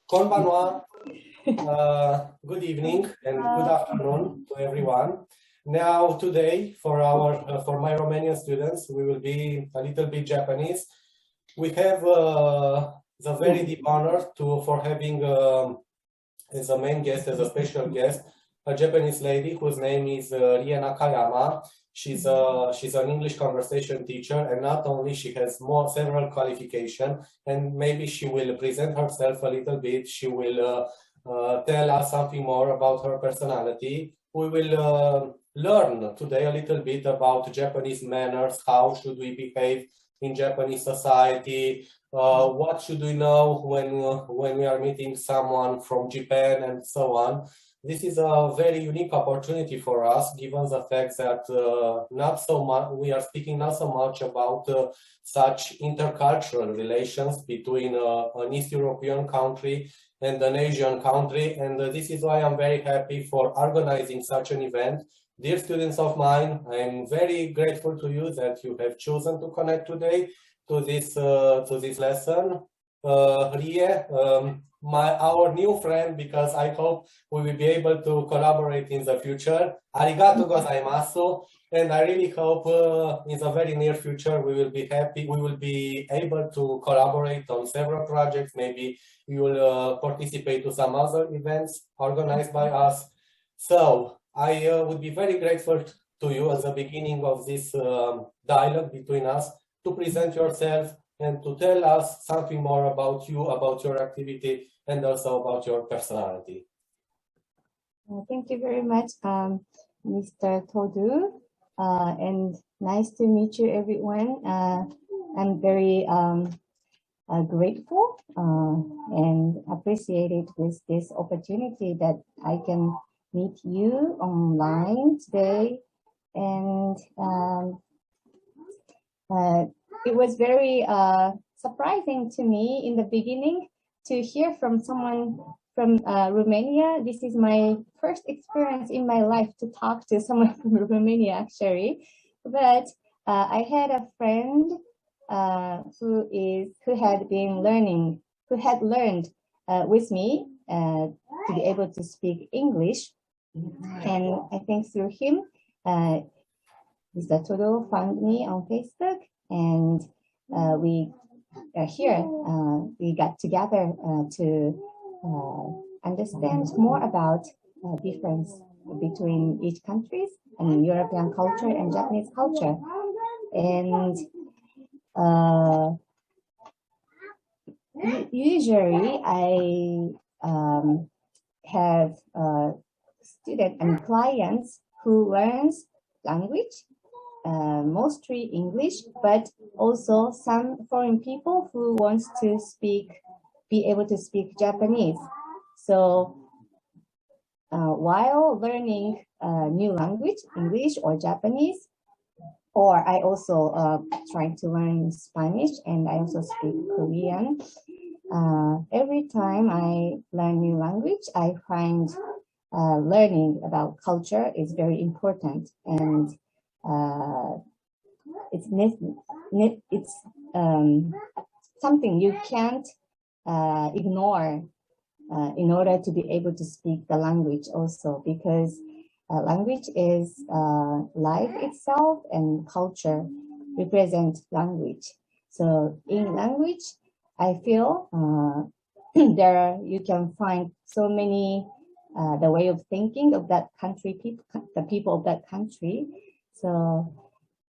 Konbanwa, good evening and good afternoon to everyone. Now today for my Romanian students, we will be a little bit Japanese. We have the very deep honor for having as a main guest, as a special guest, a Japanese lady whose name is Rie Nakayama. She's an English conversation teacher, and not only she has several qualifications, and maybe she will present herself a little bit. She will tell us something more about her personality. We will learn today a little bit about Japanese manners. How should we behave in Japanese society? What should we know when we are meeting someone from Japan, and so on. This is a very unique opportunity for us, given the fact that we are speaking not so much about such intercultural relations between an East European country and an Asian country. And this is why I'm very happy for organizing such an event. Dear students of mine, I'm very grateful to you that you have chosen to connect today to this lesson. Rie, our new friend, because I hope we will be able to collaborate in the future. Arigato gozaimasu, and I really hope in the very near future we will be able to collaborate on several projects. Maybe you will participate to some other events organized by us. So I would be very grateful to you at the beginning of this dialogue between us to present yourself and to tell us something more about you, about your activity, and also about your personality. Thank you very much, Mr. Todu, and nice to meet you, everyone. I'm very grateful and appreciated with this opportunity that I can meet you online today, and it was very surprising to me in the beginning to hear from someone from Romania. This is my first experience in my life to talk to someone from Romania, actually. But I had a friend who had learned with me to be able to speak English, and I think through him, Mr. Todo found me on Facebook, and we got together to understand more about difference between each countries and European culture and Japanese culture. And usually I have students and clients who learns language, mostly English, but also some foreign people who wants to be able to speak Japanese. So while learning new language, English or Japanese, or I also trying to learn Spanish, and I also speak Korean. Every time I learn new language, I find learning about culture is very important, and it's something you can't ignore in order to be able to speak the language also, because language is life itself, and culture represent language. So in language, I feel you can find so many the way of thinking of that country, the people of that country. So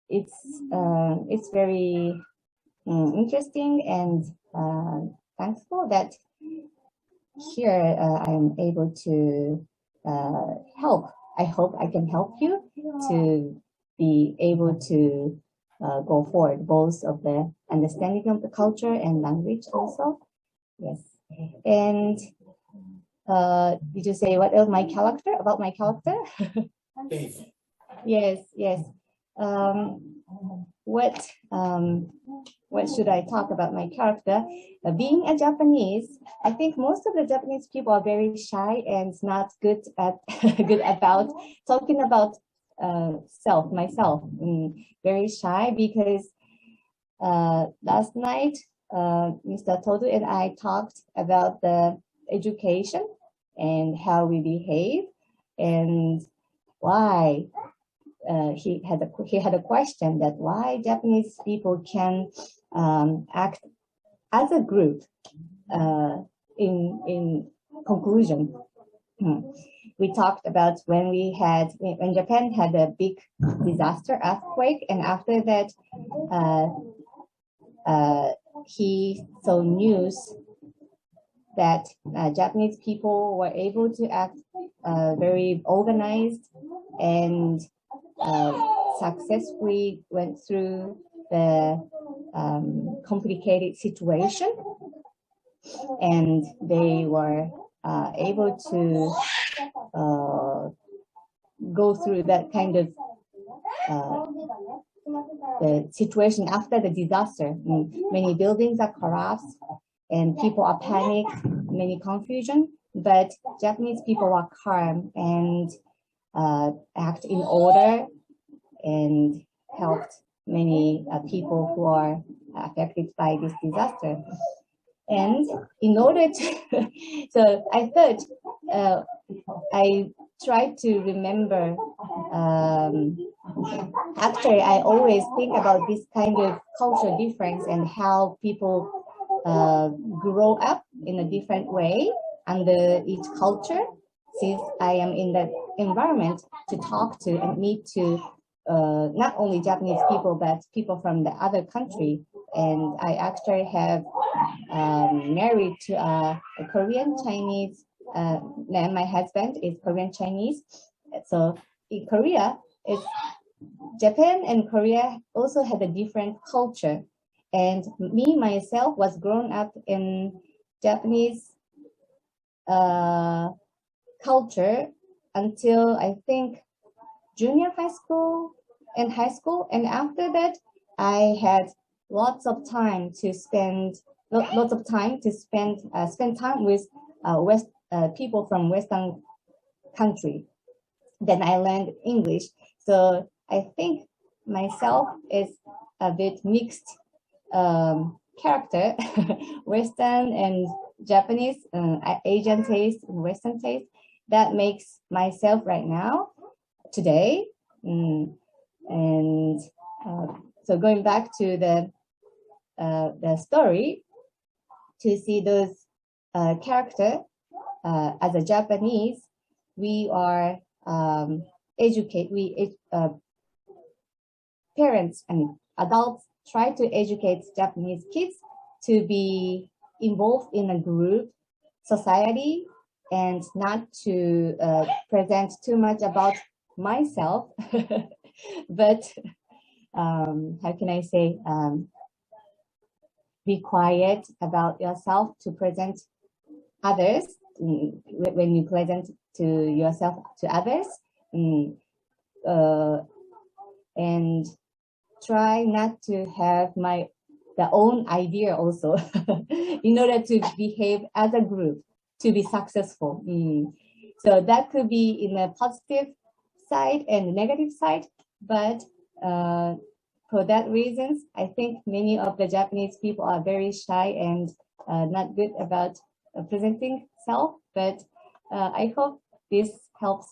it's very interesting and thankful that here I'm able to help. I hope I can help you to be able to go forward, both of the understanding of the culture and language also. Yes. And did you say what else? About my character? Yes. What should I talk about my character? Being a Japanese, I think most of the Japanese people are very shy and not good about talking about myself. Very shy, because last night Mr. Todu and I talked about the education and how we behave, and why he had a question that why Japanese people can act as a group. In conclusion, we talked about when Japan had a big disaster, earthquake, and after that he saw news that Japanese people were able to act very organized and successfully went through the complicated situation, and they were able to go through that kind of the situation after the disaster. Many buildings are collapsed and people are panicked, many confusion, but Japanese people are calm and act in order and helped many people who are affected by this disaster. And in order to, so I thought, I tried to remember, actually I always think about this kind of cultural difference and how people grow up in a different way under each culture, since I am in that environment to talk to and meet to not only Japanese people, but people from the other country. And I actually have married to a Korean Chinese, and my husband is Korean Chinese. So in Korea, Japan and Korea also had a different culture. And me, myself, was grown up in Japanese culture until I think junior high school and high school. And after that, I had lots of time to spend spend time with people from Western country. Then I learned English. So I think myself is a bit mixed character, Western and Japanese, Asian taste and Western taste. That makes myself right now, today. So going back to the story, to see those character as a Japanese, we are parents and adults try to educate Japanese kids to be involved in a group society and not to present too much about myself, but how can I say, be quiet about yourself to present others when you present to yourself to others, and try not to have the own idea also in order to behave as a group to be successful. So that could be in a positive side and negative side, but for that reasons, I think many of the Japanese people are very shy and not good about presenting self, but I hope this helps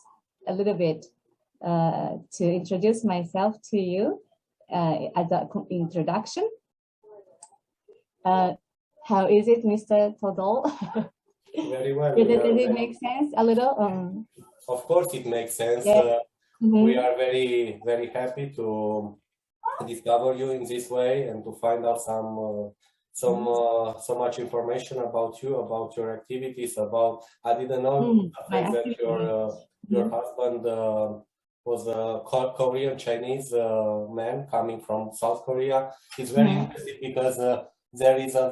a little bit to introduce myself to you as an introduction. How is it, Mr. Todol? Very well. Does it make sense a little? Of course it makes sense. Yeah. We are very, very happy to discover you in this way and to find out so much information about you, about your activities, about, I didn't know that your husband was a Korean Chinese man coming from South Korea. It's very interesting because there is a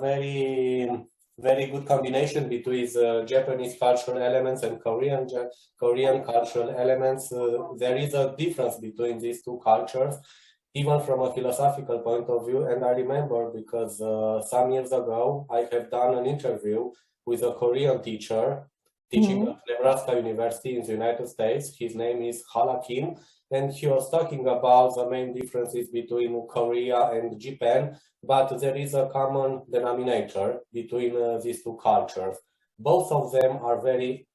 very good combination between Japanese cultural elements and Korean cultural elements. There is a difference between these two cultures, even from a philosophical point of view. And I remember because some years ago, I have done an interview with a Korean teacher teaching at Nebraska University in the United States. His name is Hala Kim, and he was talking about the main differences between Korea and Japan, but there is a common denominator between these two cultures. both of them are very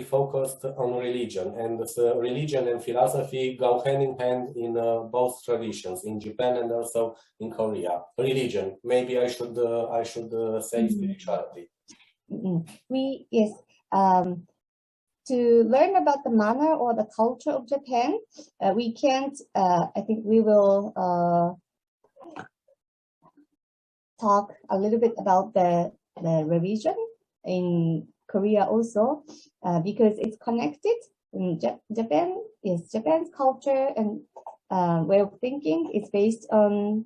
focused on religion, and religion and philosophy go hand in hand in both traditions, in Japan and also in Korea. Religion, maybe I should say spirituality. Yes. To learn about the manner or the culture of Japan, we can't. I think we will talk a little bit about the religion in Korea also, because it's connected. Japan's culture and way of thinking is based on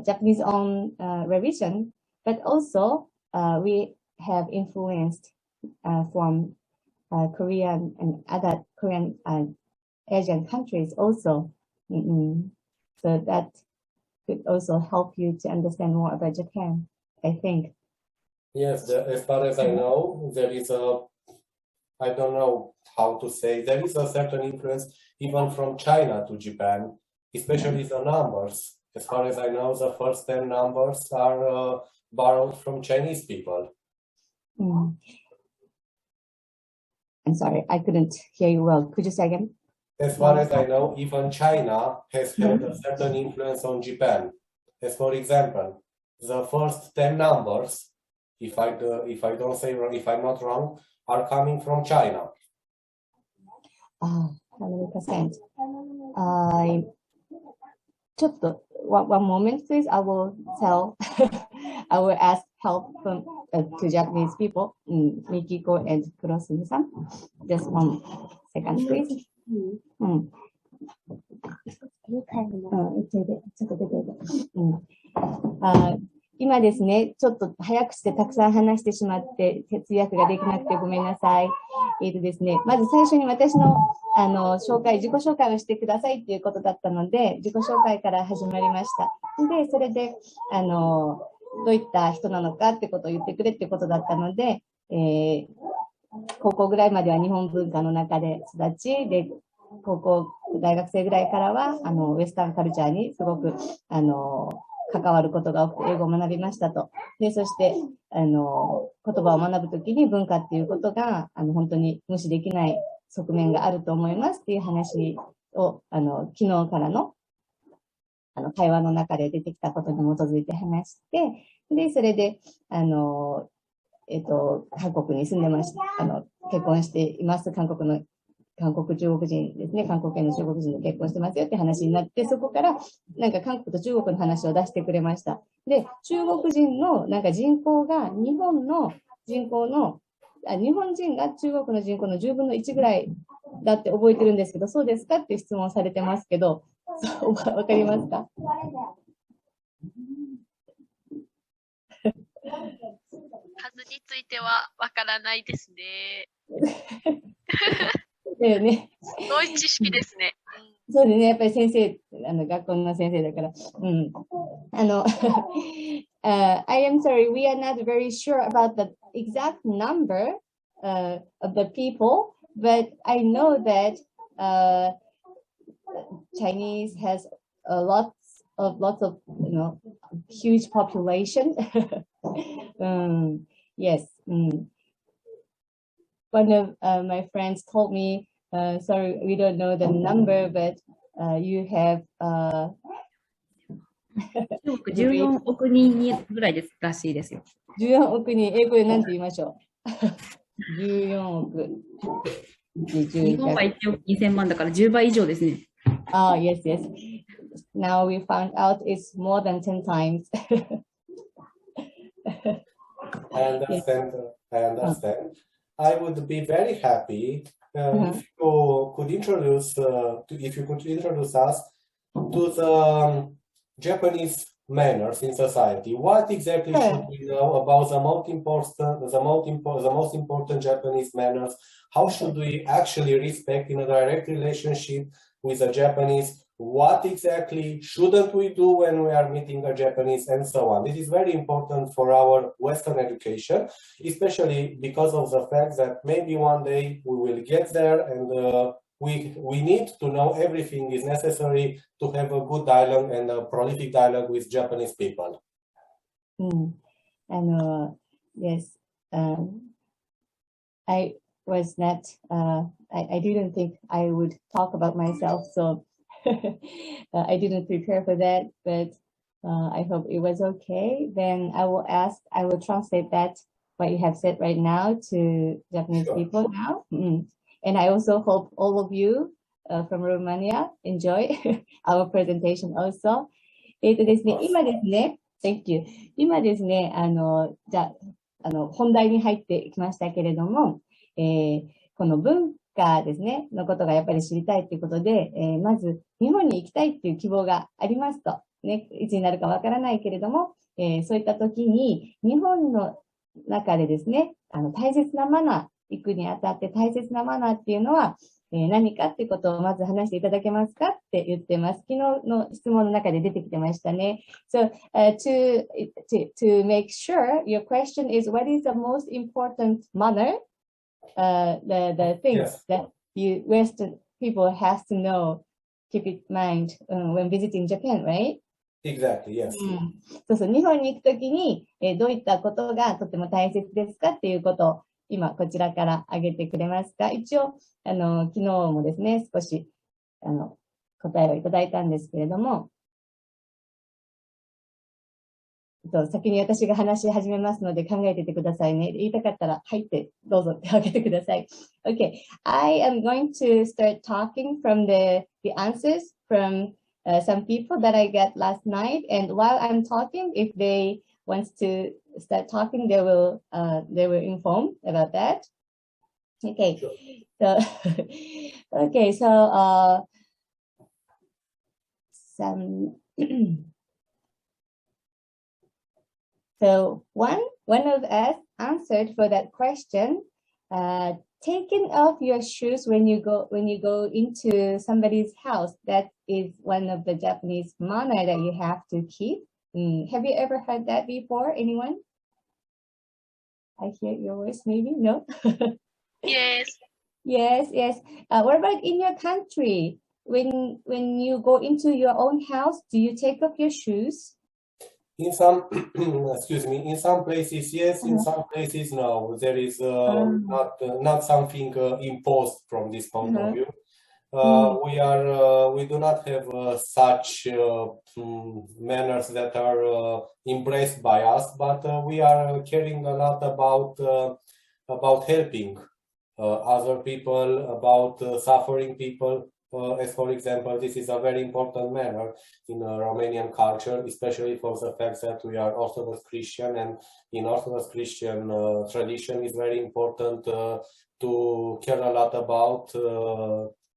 Japanese own religion, but also we have influenced from Korean and other Korean Asian countries also. So that could also help you to understand more about Japan, I think. Yes, as far as I know, there is I don't know how to say, there is a certain influence even from China to Japan, especially the numbers. As far as I know, the first 10 numbers are borrowed from Chinese people. I'm sorry, I couldn't hear you well. Could you say again? As far as I know, even China has had a certain influence on Japan. As for example, the first 10 numbers, if I don't say wrong, if I'm not wrong, are coming from China. How many percent? One moment, please. I will tell. I will ask help from to Japanese people, Mikiko and Kurosumi-san. Just 1 second, please. 今ですね、ちょっと早口でたくさん話してしまって通訳ができなくてごめんなさい。ですね、まず最初に私の自己紹介をしてくださいっていうことだったので、自己紹介から始まりました。で、それでどういった人なのかってことを言ってくれってことだったので、高校ぐらいまでは日本文化の中で育ち、で大学生ぐらいからはウエスタンカルチャーにすごく関わることが多くて英語を学びましたと。で、そして言葉を学ぶときに文化っていうことが本当に無視できない側面があると思いますっていう話を昨日からの会話の中で出てきたことに基づいて話して、で、それで韓国に住んでました。結婚しています。韓国中国人ですね。韓国への中国人と結婚してますよって話になって、そこからなんか韓国と中国の話を出してくれました。で、中国人のなんか人口が日本人が中国の人口の10分の1ぐらいだって覚えてるんですけど、そうですかっていう質問をされてますけど、わかりますか？数についてはわからないですね。だよね。すごい知識ですね。そうですね。やっぱり先生、学校の先生だから。I am sorry, we are not very sure about the exact number of the people, but I know that Chinese has lots of huge population. Yes. One of my friends told me, sorry, we don't know the number, but you have 14億人ぐらいですらしいですよ。14億人、英語で何て言いましょう。14億。日本は1億2000万だから10倍以上ですね。Yes, yes. Now we found out it's more than 10 times. I understand. I would be very happy if you could introduce us to the Japanese manners in society. What exactly should we know about the most important Japanese manners? How should we actually respect in a direct relationship with the Japanese? What exactly shouldn't we do when we are meeting a Japanese, and so on? This is very important for our Western education, especially because of the fact that maybe one day we will get there, and we need to know everything is necessary to have a good dialogue and a prolific dialogue with Japanese people. Yes. I was not, I didn't think I would talk about myself, so I didn't prepare for that, but I hope it was okay. Then I will translate that, what you have said right now, to Japanese people now. And I also hope all of you from Romania enjoy our presentation also. ですね、今ですね、Thank you. 今ですね、本題に入ってきましたけれども、この文化ですね、のことがやっぱり知りたいということで、まず日本に行きたいっていう希望がありますと、ね、いつになるかわからないけれども、そういった時に日本の中でですね、大切なマナー、行くにあたって大切なマナーっていうのは、何かっていうことをまず話していただけますかって言ってます。昨日の質問の中で出てきてましたね。So, to make sure, your question is, what is the most important manner? The things that you Western people has to know, keep in mind when visiting Japan, right? Exactly, yes. そうそう、日本に行くときに、どういったことがとても大切ですかっていうことを今こちらから挙げてくれますか。一応昨日もですね、少し答えをいただいたんですけれども、先に私が話し始めますので考えててくださいね。言いたかったら入ってどうぞってあげてください。Okay, I am going to start talking from the answers from some people that I got last night, and while I'm talking, if they want to start talking, they will inform about that. Okay, so okay, so some so one of us answered for that question. Taking off your shoes when you go into somebody's house, that is one of the Japanese manner that you have to keep. Have you ever heard that before? Anyone? I hear your voice, maybe? No? Yes. Yes. What about in your country? When you go into your own house, do you take off your shoes? In some, in some places, yes. In some places, no. There is not something imposed from this point of view. We do not have such manners that are embraced by us, but we are caring a lot about helping other people, about suffering people. As for example, this is a very important manner in Romanian culture, especially for the fact that we are Orthodox Christian, and in Orthodox Christian tradition, it's very important to care a lot about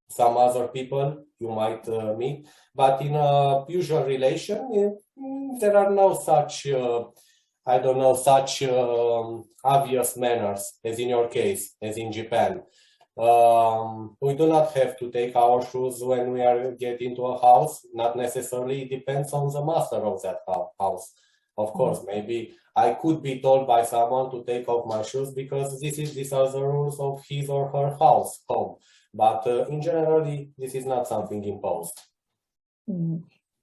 some other people you might meet. But in a usual relation, there are no such, such obvious manners as in your case, as in Japan. We do not have to take our shoes when we are get into a house. Not necessarily. It depends on the master of that house. Of course, maybe I could be told by someone to take off my shoes because these are the rules of his or her home. But in general, this is not something imposed.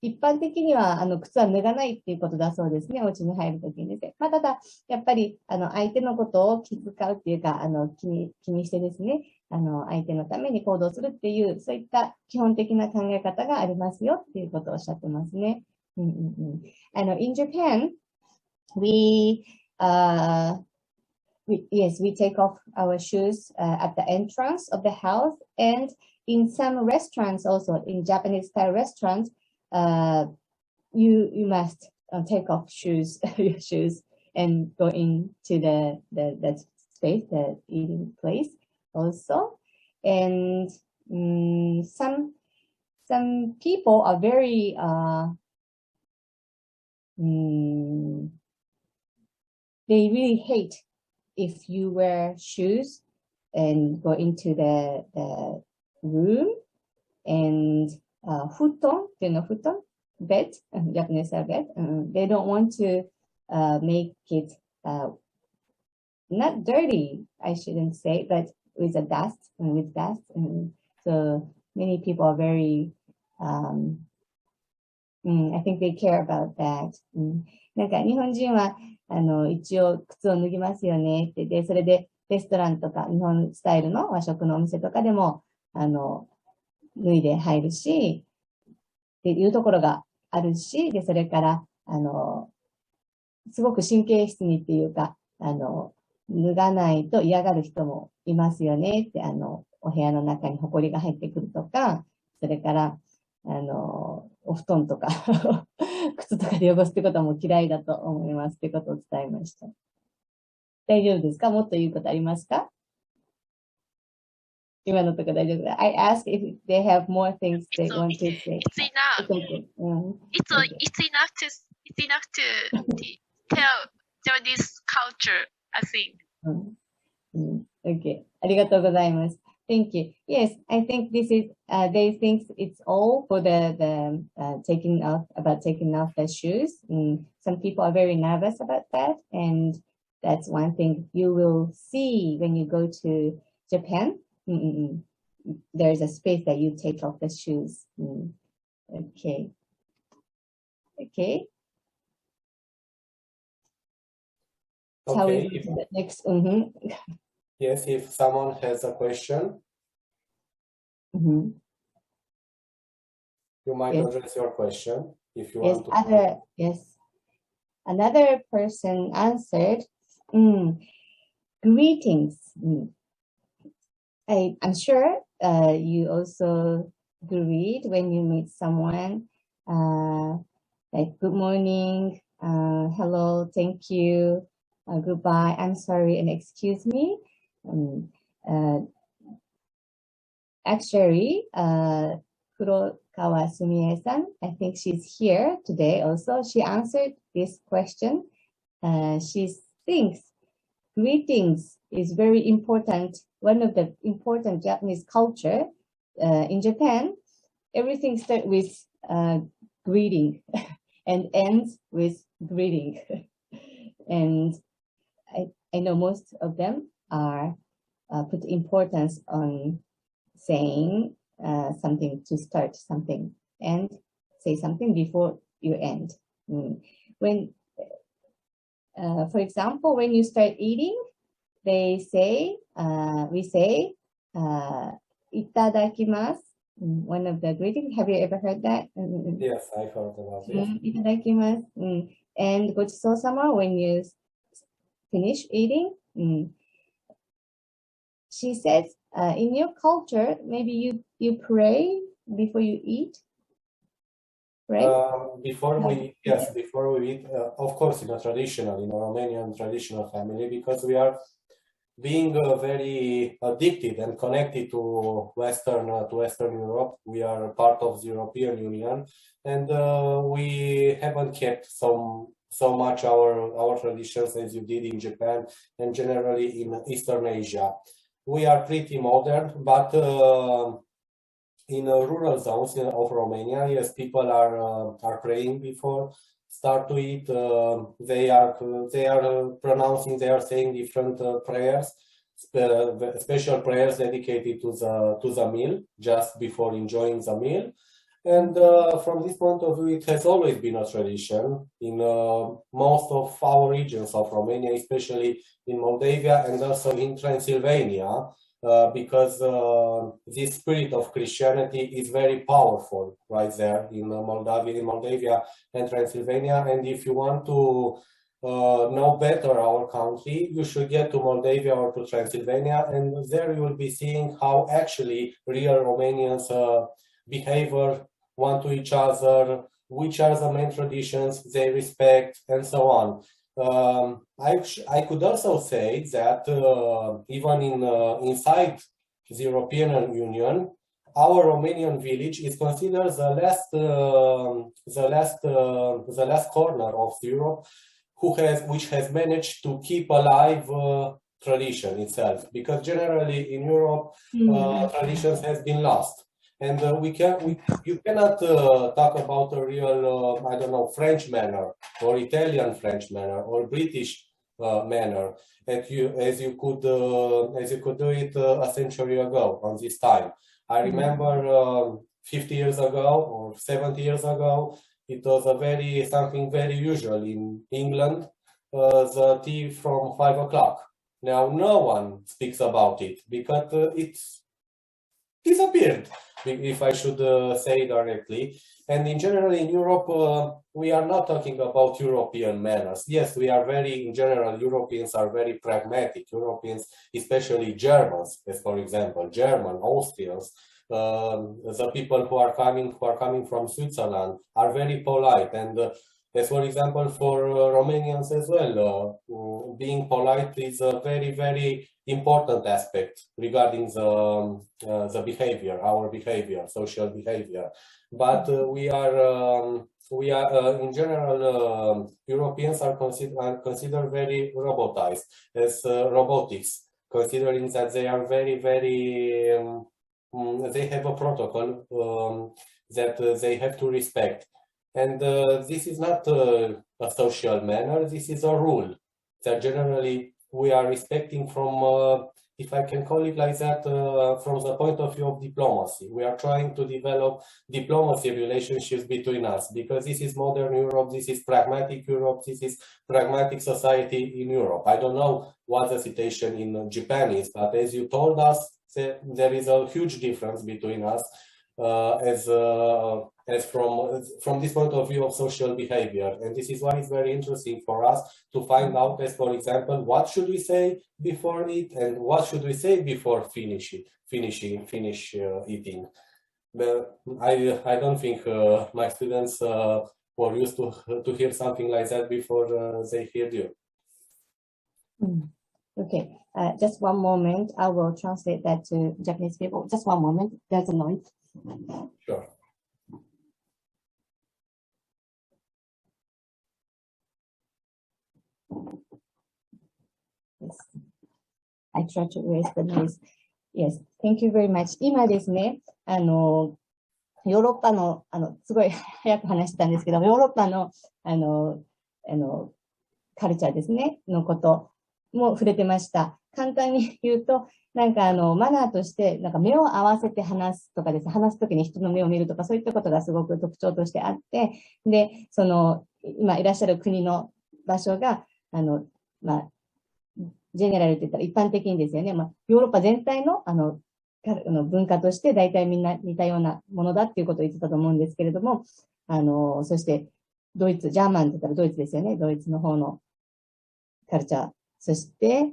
一般的には靴は脱がないっていうことだそうですね。お家に入るときにですね。ただやっぱり相手のことを気遣うっていうか気にしてですね。相手のために行動するっていうそういった基本的な考え方がありますよっていうことをおっしゃってますね。In Japan, we take off our shoes at the entrance of the house, and in some restaurants also, in Japanese style restaurants, you must take off your shoes and go into the space, the eating place also. And some people are very they really hate if you wear shoes and go into the room. And futon, you know, futon, bed, Japanese bed. They don't want to make it not dirty, I shouldn't say, but with dust. So many people are very, I think they care about that. なんか日本人は一応靴を脱ぎますよねってでそれでレストランとか日本スタイルの和食のお店とかでも、脱いで入るし、っていうところがあるし、で、それから、すごく神経質にっていうか、脱がないと嫌がる人もいますよねって、お部屋の中に埃が入ってくるとか、それから、お布団とか、靴とかで汚すってことはもう嫌いだと思いますってことを伝えました。大丈夫ですか？もっと言うことありますか？今のとこ大丈夫ですか？ I ask if they have more things they want to say. It's enough. It's okay. It's enough to tell Japanese culture, I think. Okay. ありがとうございます。Thank you. Yes, I think this is, they think it's all for the taking off the shoes. Some people are very nervous about that. And that's one thing you will see when you go to Japan. There's a space that you take off the shoes. Okay. Okay. Shall we go to the next? Yes, if someone has a question, you might address your question if you want to. Another person answered, greetings. I'm sure you also greet when you meet someone, like good morning, hello, thank you, goodbye, I'm sorry, and excuse me. Actually, Kurokawa Sumie-san, I think she's here today also. She answered this question. She thinks greetings is very important, one of the important Japanese culture. In Japan, everything starts with greeting and ends with greeting. And I know most of them are put importance on saying something to start something and say something before you end. When, for example, when you start eating, they say, we say, itadakimasu, one of the greetings. Have you ever heard that? Yes, I've heard about it. Itadakimasu. And gochisousama, when you finish eating, she says, in your culture, maybe you pray before you eat, right? Before we eat, of course, in a Romanian traditional family, because we are being very addicted and connected to Western Europe. We are part of the European Union, and we haven't kept so much our traditions as you did in Japan and generally in Eastern Asia. We are pretty modern, but in rural zones of Romania, yes, people are praying before start to eat. They are pronouncing, they are saying different prayers, special prayers dedicated to the meal just before enjoying the meal. And from this point of view, it has always been a tradition in most of our regions of Romania, especially in Moldavia and also in Transylvania, because this spirit of Christianity is very powerful right there in Moldavia and Transylvania. And if you want to know better our country, you should get to Moldavia or to Transylvania, and there you will be seeing how actually real Romanians behave one to each other, which are the main traditions they respect, and so on. I could also say that even inside the European Union, our Romanian village is considered the last corner of Europe which has managed to keep alive tradition itself, because generally in Europe traditions has been lost. And you cannot talk about a real, I don't know, French manner or Italian French manner or British manner as you could do it a century ago on this time. I remember 50 years ago or 70 years ago, it was something very usual in England, the tea from 5 o'clock. Now no one speaks about it because it's disappeared, if I should say directly. And in general, in Europe, we are not talking about European manners. Yes, we are in general, Europeans are very pragmatic. Europeans, especially Germans, as for example, German, Austrians, the people who are coming from Switzerland are very polite. And as for example, for Romanians as well, being polite is a very, very important aspect regarding the behavior, our behavior, social behavior. But we are in general, Europeans are considered very robotized as robotics, considering that they are very, very, they have a protocol that they have to respect. And this is not a social manner, this is a rule that generally we are respecting from, if I can call it like that, from the point of view of diplomacy. We are trying to develop diplomacy relationships between us, because this is modern Europe, this is pragmatic Europe, this is pragmatic society in Europe. I don't know what the situation in Japan is, but as you told us, there is a huge difference between us as from this point of view of social behavior. And this is why it's very interesting for us to find out, as for example, what should we say before it and what should we say before finish eating. But I don't think my students were used to hear something like that before they heard you. Okay, just one moment. I will translate that to Japanese people. Just one moment. There's a noise. Sure. Yes. I try to erase the noise. Yes, thank you very much. 今ですね、ヨーロッパの、すごい早く話したんですけど、ヨーロッパの、カルチャーですね、のことも触れてました。簡単に言うと、なんかマナーとして、なんか目を合わせて話すとかですね、話すときに人の目を見るとか、そういったことがすごく特徴としてあって、で、今いらっしゃる国の場所が、ジェネラルって言ったら一般的にですよね、ヨーロッパ全体の、文化として大体みんな似たようなものだっていうことを言ってたと思うんですけれども、そして、ドイツ、ジャーマンって言ったらドイツですよね、ドイツの方のカルチャー。そして、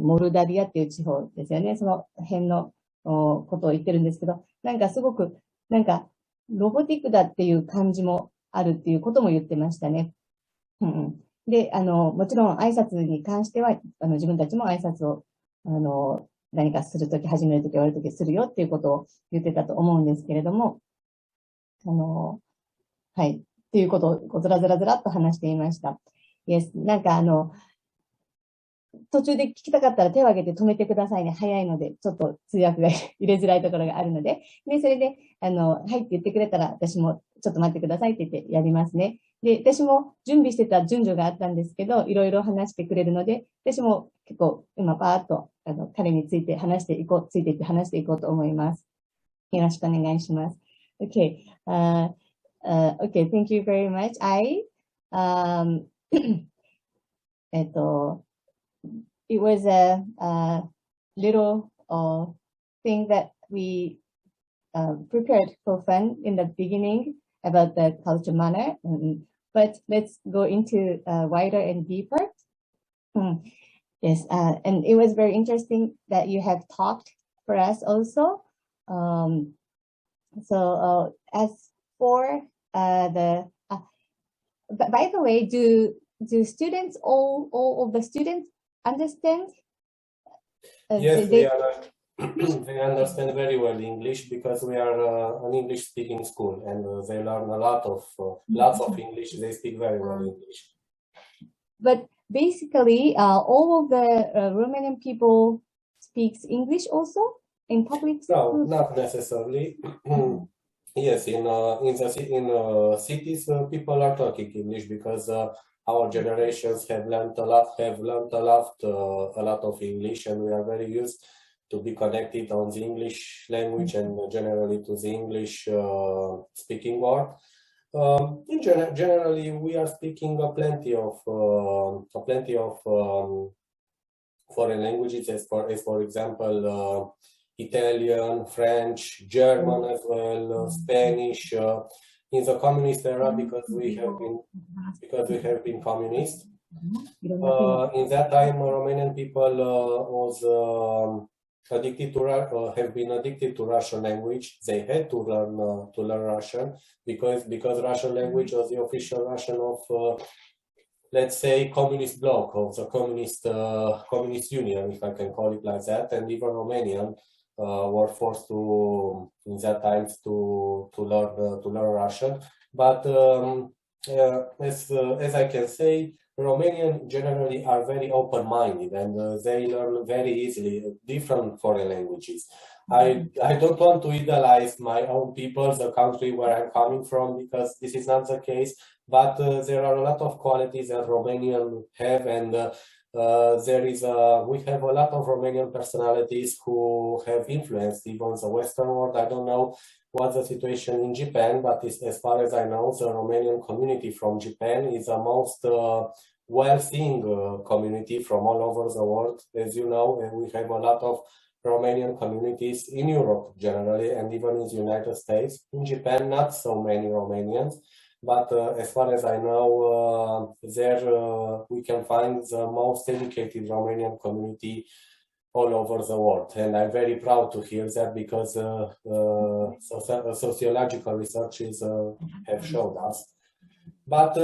モルダビアっていう地方ですよね。その辺のことを言ってるんですけど、なんかすごく、なんかロボティックだっていう感じもあるっていうことも言ってましたね。で、もちろん挨拶に関しては、自分たちも挨拶を、何かするとき、始めるとき、終わるときするよっていうことを言ってたと思うんですけれども、はい。っていうことをずらずらっと話していました。Yes、なんか途中で聞きたかったら手を挙げて止めてくださいね。早いので、ちょっと通訳が入れづらいところがあるので。で、それで、はいって言ってくれたら、私もちょっと待ってくださいって言ってやりますね。で、私も準備してた順序があったんですけど、いろいろ話してくれるので、私も結構今パーッと、彼についていって話していこうと思います。よろしくお願いします。Okay. Okay, thank you very much. It was a little thing that we prepared for fun in the beginning about the culture manner, but let's go into wider and deeper. Yes, and it was very interesting that you have talked for us also. As for by the way, do students, all of the students understand? Yes, they understand very well English because we are an English-speaking school, and they learn a lot of lots of English. They speak very well English. But basically, all of the Romanian people speaks English also in public schools? No, not necessarily. Yes, in cities, people are talking English because our generations have learned a lot of English, and we are very used to be connected on the English language and generally to the English speaking world. Generally, we are speaking plenty of foreign languages, as for example, Italian, French, German as well, Spanish. In the communist era, because we have been communist. In that time, Romanian people was addicted to have been addicted to Russian language. They had to learn Russian because Russian language was the official Russian of let's say communist bloc, of the communist union, if I can call it like that, and even Romanian were forced to in that times to learn Russian. But as I can say, Romanians generally are very open-minded, and they learn very easily different foreign languages. I don't want to idealize my own people, the country where I'm coming from, because this is not the case. But there are a lot of qualities that Romanians have, and we have a lot of Romanian personalities who have influenced even the Western world. I don't know what's the situation in Japan, but as far as I know, the Romanian community from Japan is the most well-seen community from all over the world. As you know, and we have a lot of Romanian communities in Europe generally, and even in the United States. In Japan, not so many Romanians. But as far as I know, there we can find the most educated Romanian community all over the world. And I'm very proud to hear that, because sociological researches have showed us. But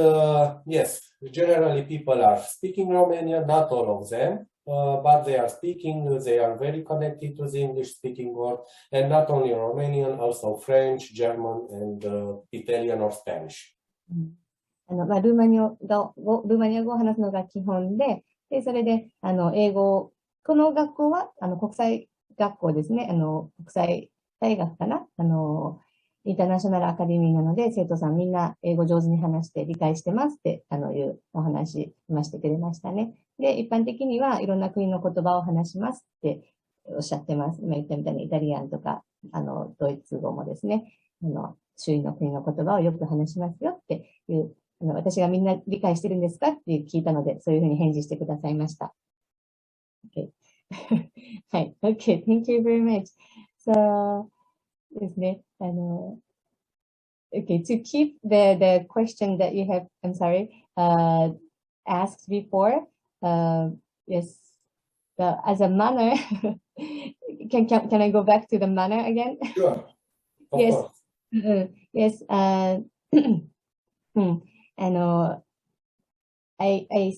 yes, generally people are speaking Romanian, not all of them, but they are speaking, they are very connected to the English-speaking world, and not only Romanian, also French, German, and Italian or Spanish. ルーマニア語を話すのが基本で、それで、英語、この学校は、国際学校ですね。国際大学かな。インターナショナルアカデミーなので、生徒さんみんな英語上手に話して理解してますって、いうお話ましてくれましたね。で、一般的にはいろんな国の言葉を話しますっておっしゃってます。今言ったみたいにイタリアンとか、ドイツ語もですね、周囲の国の言葉をよく話しますよっていう、私がみんな理解してるんですかって聞いたので、そういうふうに返事してくださいました。Okay. はい。Okay. Thank you very much. So, ですね。Okay. To keep the question that you have, I'm sorry, asked before, yes, as a manner, can I go back to the manner again? Sure. Yes. Yes. I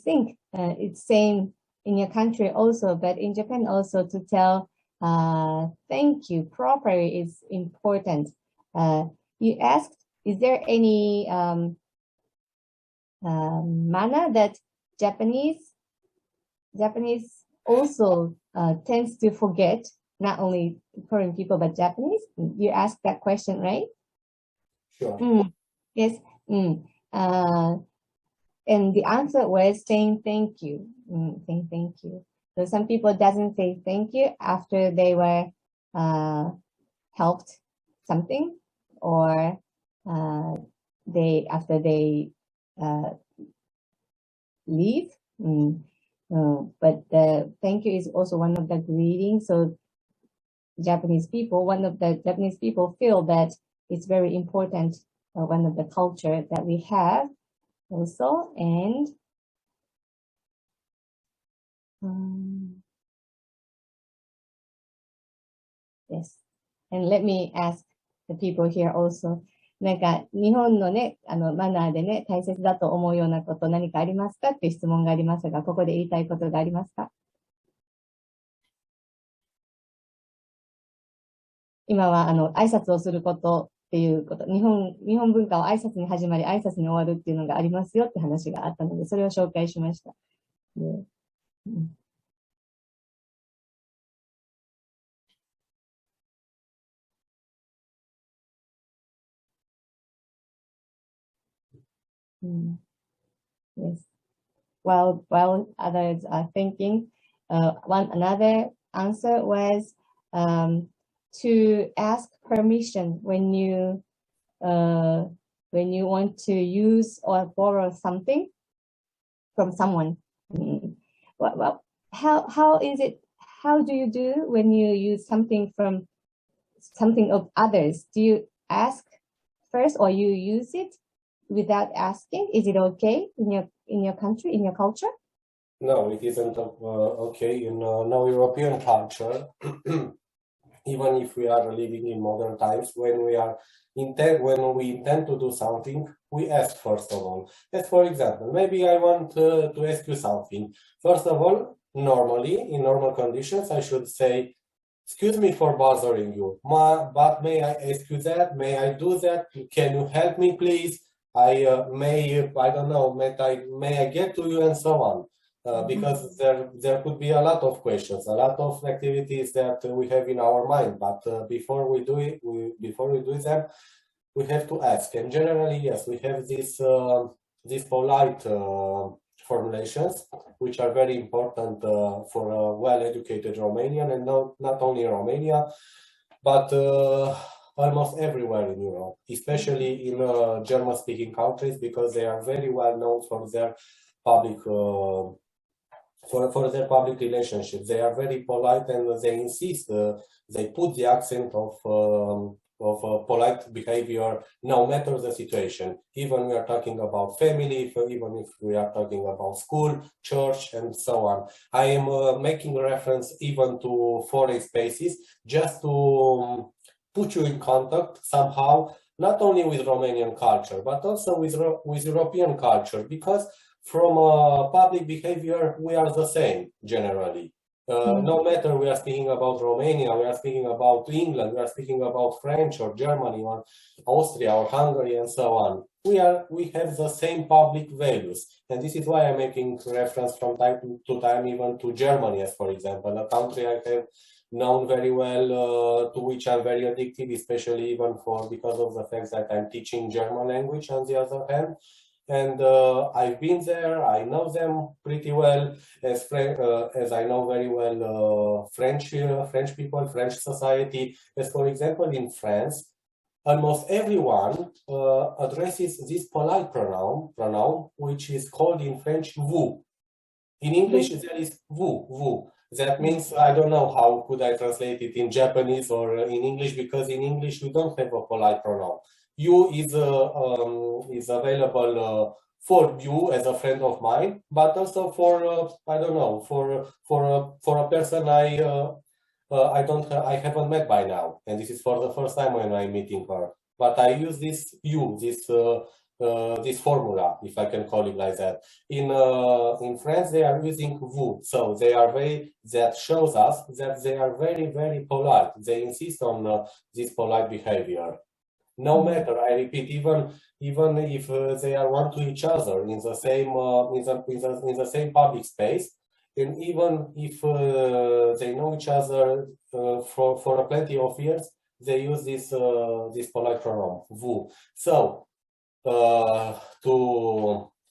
think it's same in your country also, but in Japan also, to tell thank you properly is important. You asked, is there any manner that Japanese also tends to forget, not only foreign people but Japanese? You asked that question, right? Sure. Yes. And the answer was saying thank you. Saying thank you. So some people doesn't say thank you after they were helped something, or after they leave. But the thank you is also one of the greetings. So one of the Japanese people feel that it's very important, one of the culture that we have also. And yes, and let me ask the people here also. なんか日本のね、マナーでね、大切だと思うようなこと何かありますかっていう質問がありますが、ここで言いたいことがありますか？今は挨拶をすることっていうこと、日本文化は挨拶に始まり挨拶に終わるっていうのがありますよって話があったので、それを紹介しました。Yes. While others are thinking, another answer was to ask permission when you want to use or borrow something from someone. Well, how is it? How do you do when you use something from something of others? Do you ask first, or you use it without asking? Is it okay in your country, in your culture? No, it isn't okay in no European culture. Even if we are living in modern times, when we intend to do something, we ask first of all. As for example, maybe I want to ask you something. First of all, normally, in normal conditions, I should say, excuse me for bothering you, but may I ask you that? May I do that? Can you help me, please? I don't know, may I get to you, and so on. Because there could be a lot of questions, a lot of activities that we have in our mind, but before we do them, we have to ask. And generally, yes, we have these polite formulations, which are very important for a well-educated Romanian, and not only in Romania, but almost everywhere in Europe, especially in German-speaking countries, because they are very well known for their public for their public relationships. They are very polite, and they insist. They put the accent of polite behavior, no matter the situation. Even we are talking about family, even if we are talking about school, church, and so on. I am making reference even to foreign spaces, just to put you in contact somehow, not only with Romanian culture, but also with European culture, because from public behavior, we are the same generally. No matter we are speaking about Romania, we are speaking about England, we are speaking about French or Germany or Austria or Hungary and so on. We have the same public values, and this is why I'm making reference from time to time even to Germany, as for example, a country I have known very well, to which I'm very addicted, especially even because of the fact that I'm teaching German language on the other hand. And I've been there. I know them pretty well, as I know very well French people, French society. As for example, in France, almost everyone addresses this polite pronoun, which is called in French vous. In English, there is vous. That means, I don't know how could I translate it in Japanese or in English, because in English we don't have a polite pronoun. You is available for you as a friend of mine, but also for I don't know, for a person I haven't met by now, and this is for the first time when I'm meeting her. But I use this this formula, if I can call it like that. In France, they are using vous, so that shows us that they are very, very polite. They insist on this polite behavior. No matter, I repeat, even if they are one to each other in the same in the same public space, and even if they know each other for plenty of years, they use this polite pronoun vous. So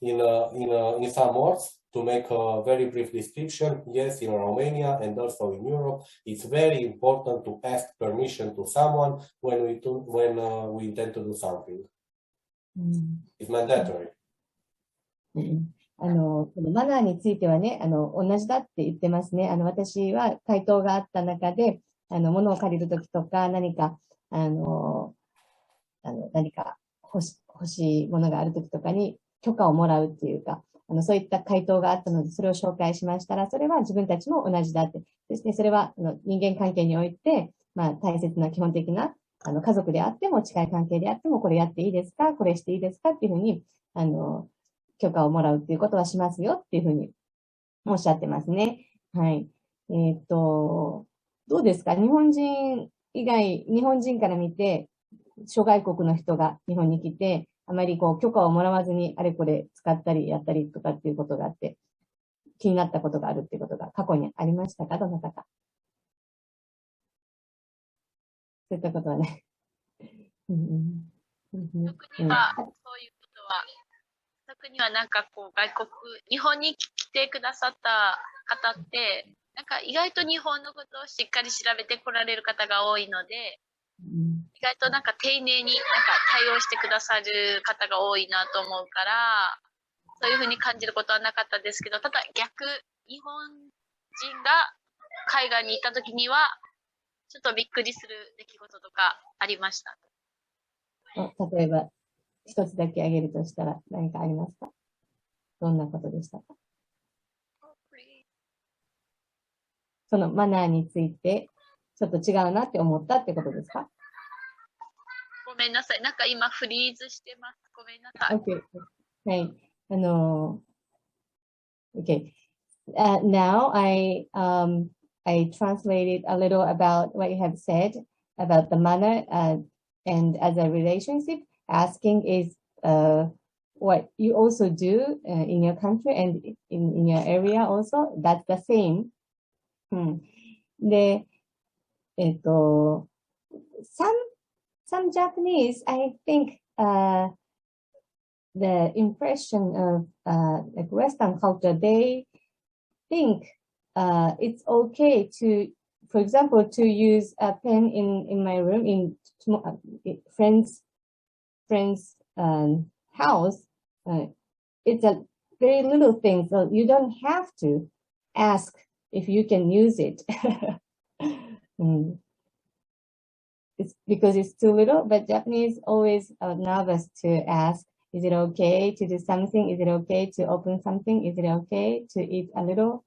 in some words, to make a very brief description, yes, in Romania and also in Europe, it's very important to ask permission to someone when we intend to do something. It's mandatory. このマナーについてはね、同じだって言ってますね。私は回答があった中で、物を借りるときとか、何か欲しいものがあるときとかに許可をもらうっていうか、そういった回答があったので、それを紹介しましたら、それは自分たちも同じだって。そしてそれは人間関係において、大切な基本的な、家族であっても近い関係であっても、これやっていいですか、これしていいですかっていうふうに、許可をもらうっていうことはしますよっていうふうにおっしゃってますね。はい。どうですか？日本人から見て、諸外国の人が日本に来て、あまり許可をもらわずにあれこれ使ったりやったりとかっていうことがあって、気になったことがあるっていうことが過去にありましたか？どなたか。そういったことはね。特には、そういうことは、特にはなんか日本に来てくださった方って、なんか意外と日本のことをしっかり調べてこられる方が多いので、意外となんか丁寧になんか対応してくださる方が多いなと思うから、そういうふうに感じることはなかったですけど、ただ日本人が海外に行った時には、ちょっとびっくりする出来事とかありました。例えば、一つだけ挙げるとしたら何かありますか？どんなことでしたか？そのマナーについて、ちょっと違うなって思ったってことですか？ごめんなさい。なんか今フリーズしてます。ごめんなさい。Okay. はい。Okay. Now I translated a little about what you have said about the manner, and as a relationship, asking is what you also do in your country and in your area also. That's the same. で、some Japanese, I think, the impression of like Western culture, they think it's okay to, for example, to use a pen in my room in friend's house. It's a very little thing, so you don't have to ask if you can use it. It's because it's too little, but Japanese always are nervous to ask, is it okay to do something? Is it okay to open something? Is it okay to eat a little?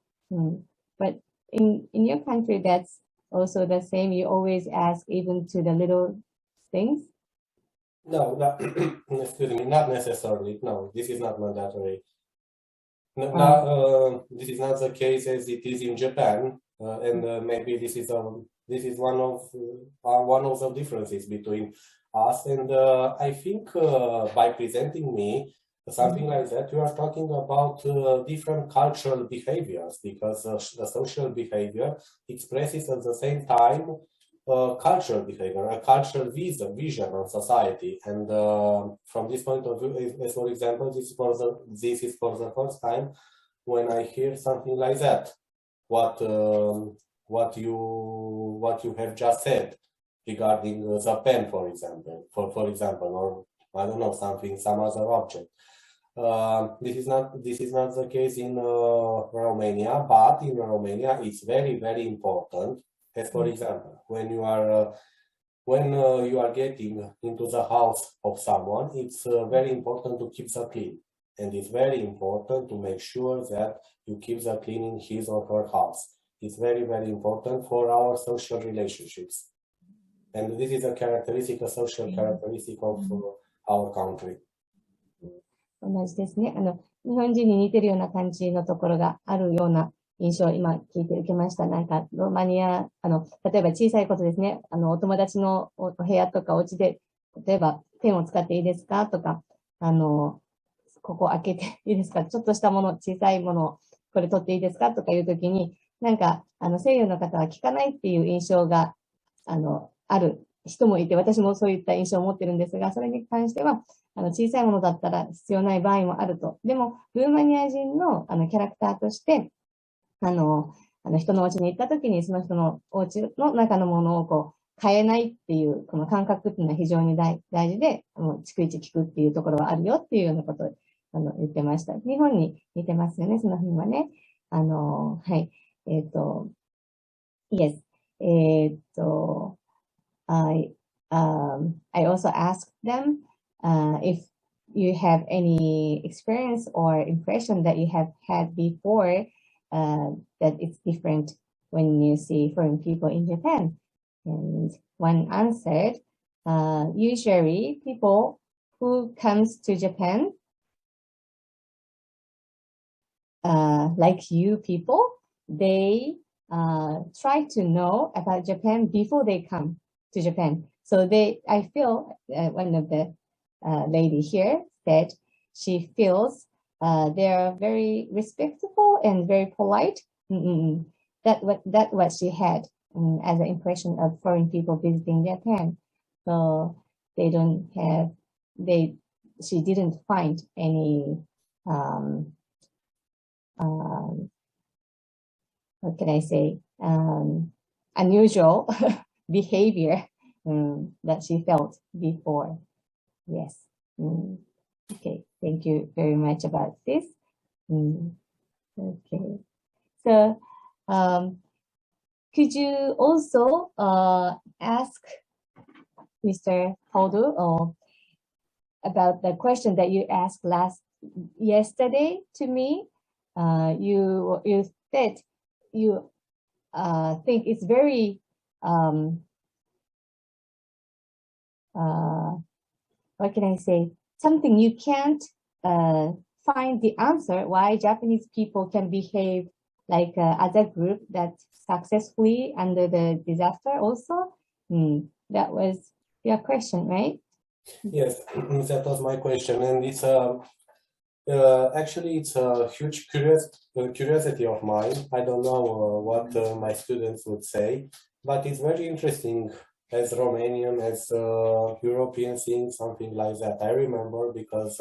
But in your country, that's also the same. You always ask even to the little things. No, excuse me, not necessarily. No, this is not mandatory. This is not the case as it is in Japan, and maybe this is one of the differences between us. And I think by presenting me something like that, you are talking about different cultural behaviors, because the social behavior expresses at the same time cultural behavior, a cultural vision on society. And from this point of view, as for example, this is for the first time when I hear something like that. What you have just said regarding the pen, for example, or I don't know, some other object. This is not the case in Romania, but in Romania it's very, very important. As for example, when you are getting into the house of someone, it's very important to keep the clean, and it's very important to make sure that you keep the clean in his or her house. It's very, very important for our social relationships, and this is a social characteristic of our country. 同じですね。日本人に似てるような感じのところがあるような印象を今聞いて受けました。なんか、ロマニア、例えば小さいことですね。お友達のお部屋とかお家で、例えばペンを使っていいですかとか、ここ開けていいですか、ちょっとしたもの、小さいもの、これ取っていいですかとかいうときに、なんか、西洋の方は聞かないっていう印象が、ある人もいて、私もそういった印象を持ってるんですが、それに関しては、小さいものだったら必要ない場合もあると。でも、ルーマニア人の、キャラクターとして、人のお家に行った時に、その人のお家の中のものをこう、変えないっていう、この感覚っていうのは非常に大事で、逐一聞くっていうところはあるよっていうようなことを、言ってました。日本に似てますよね、その辺はね。はい。yes. I also asked them, if you have any experience or impression that you have had before, that it's different when you see foreign people in Japan. And one answered, usually people who comes to Japan, like you people, they try to know about Japan before they come to Japan. So I feel one of the lady here said she feels they are very respectful and very polite. That what she had as an impression of foreign people visiting Japan. So she didn't find any what can I say, unusual behavior that she felt before. Yes. Okay. Thank you very much about this. Okay. So Could you also ask Mr. Hondru about the question that you asked yesterday to me? You said you think it's very what can I say? Something you can't find the answer why Japanese people can behave like other group that successfully under the disaster also. That was your question, right? Yes, that was my question, and it's actually it's a huge curiosity of mine. I don't know what my students would say, but it's very interesting as Romanian, as European, seeing something like that. I remember because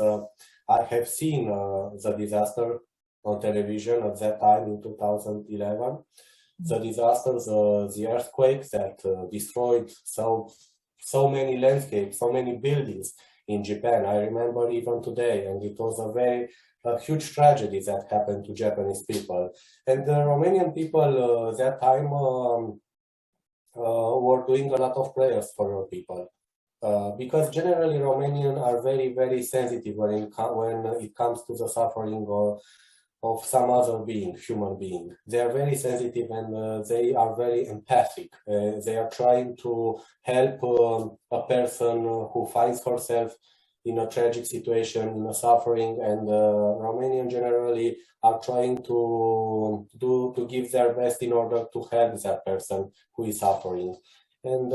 I have seen the disaster on television at that time in 2011. The disasters, the earthquake that destroyed so many landscapes, so many buildings in Japan. I remember even today, and it was a huge tragedy that happened to Japanese people. And the Romanian people that time were doing a lot of prayers for people. Because generally Romanians are very, very sensitive when it comes to the suffering of some other being, human being. They are very sensitive and they are very empathic. They are trying to help a person who finds herself in a tragic situation, in a suffering, and Romanians generally are trying to give their best in order to help that person who is suffering. And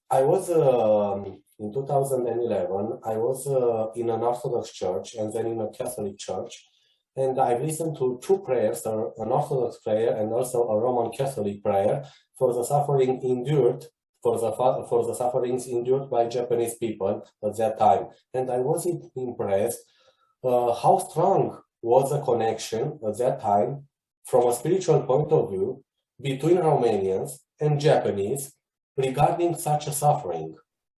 I was in 2011. I was in an Orthodox church and then in a Catholic church. And I've listened to two prayers, an Orthodox prayer and also a Roman Catholic prayer for the suffering endured, for the sufferings endured by Japanese people at that time. And I was impressed how strong was the connection at that time from a spiritual point of view between Romanians and Japanese regarding such a suffering.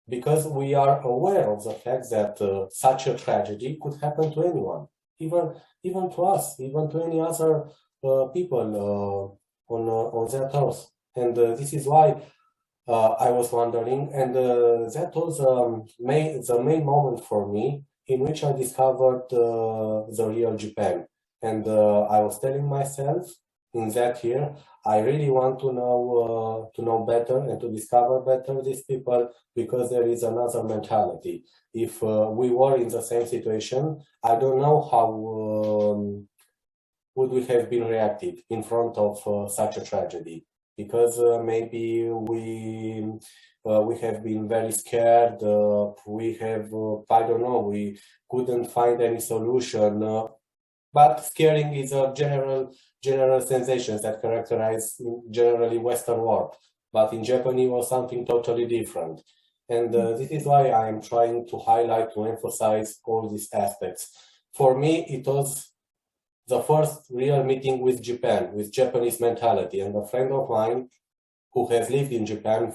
Because we are aware of the fact that such a tragedy could happen to anyone. Even to us, even to any other people on that earth. And this is why I was wondering, and that was the main moment for me in which I discovered the real Japan. And I was telling myself in that year, I really want to know better and to discover better these people, because there is another mentality. If we were in the same situation, I don't know how would we have been reacted in front of such a tragedy, because maybe we have been very scared. We have I don't know. We couldn't find any solution. But scaring is a general sensation that characterize generally Western world. But in Japan, it was something totally different. And this is why I am trying to highlight, to emphasize all these aspects. For me, it was the first real meeting with Japan, with Japanese mentality. And a friend of mine who has lived in Japan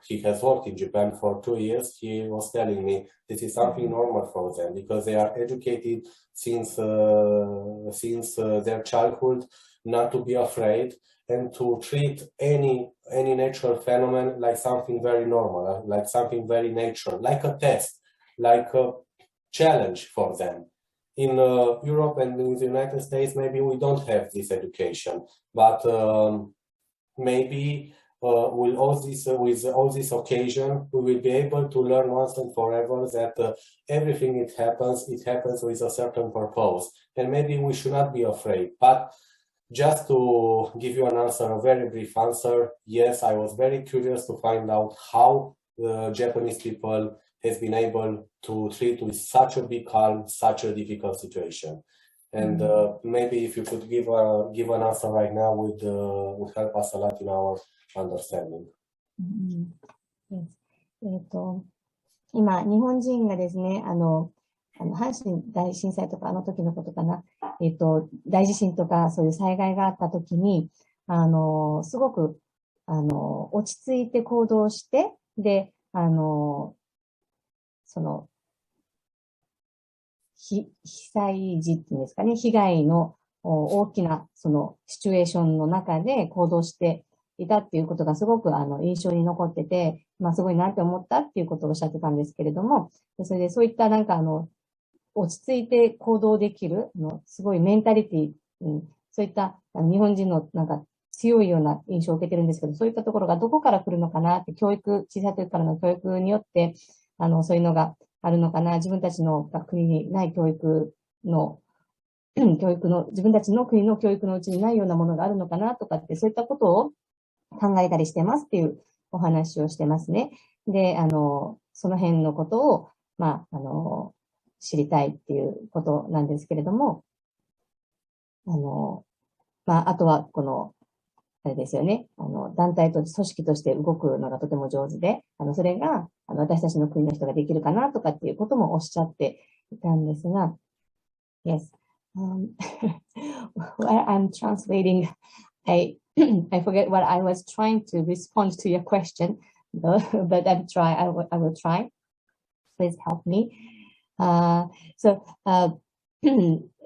he has worked in Japan for 2 years, he was telling me this is something normal for them, because they are educated since their childhood not to be afraid and to treat any natural phenomenon like something very normal, like something very natural, like a test, like a challenge for them. In Europe and in the United States, maybe we don't have this education, but maybe with all this occasion, we will be able to learn once and forever that everything it happens with a certain purpose, and maybe we should not be afraid. But just to give you an answer, a very brief answer, yes, I was very curious to find out how the Japanese people has been able to treat with such a big calm, such a difficult situation. And maybe if you could give an answer right now would help us a lot in our understanding. Yes. 今、日本人がですね、阪神大震災とかあの時のことかな、大地震とかそういう災害があった時に、すごく、落ち着いて行動して、で、被災時っていうんですかね、被害の大きなそのシチュエーションの中で行動していたっていうことがすごく印象に残ってて、すごいなって思ったっていうことをおっしゃってたんですけれども、それでそういったなんか落ち着いて行動できる、すごいメンタリティ、そういった日本人のなんか強いような印象を受けてるんですけど、そういったところがどこから来るのかなって、小さい時からの教育によって、そういうのがあるのかな、自分たちの国にない教育の、自分たちの国の教育のうちにないようなものがあるのかなとかって、そういったことを考えたりしてますっていうお話をしてますね。で、その辺のことを、知りたいっていうことなんですけれども、あとは、あれですよね。団体と組織として動くのがとても上手で、それが、私たちの国の人ができるかなとかっていうこともおっしゃっていたんですが、Yes. While I'm translating, I forget what I was trying to respond to your question, but I will try. Please help me. In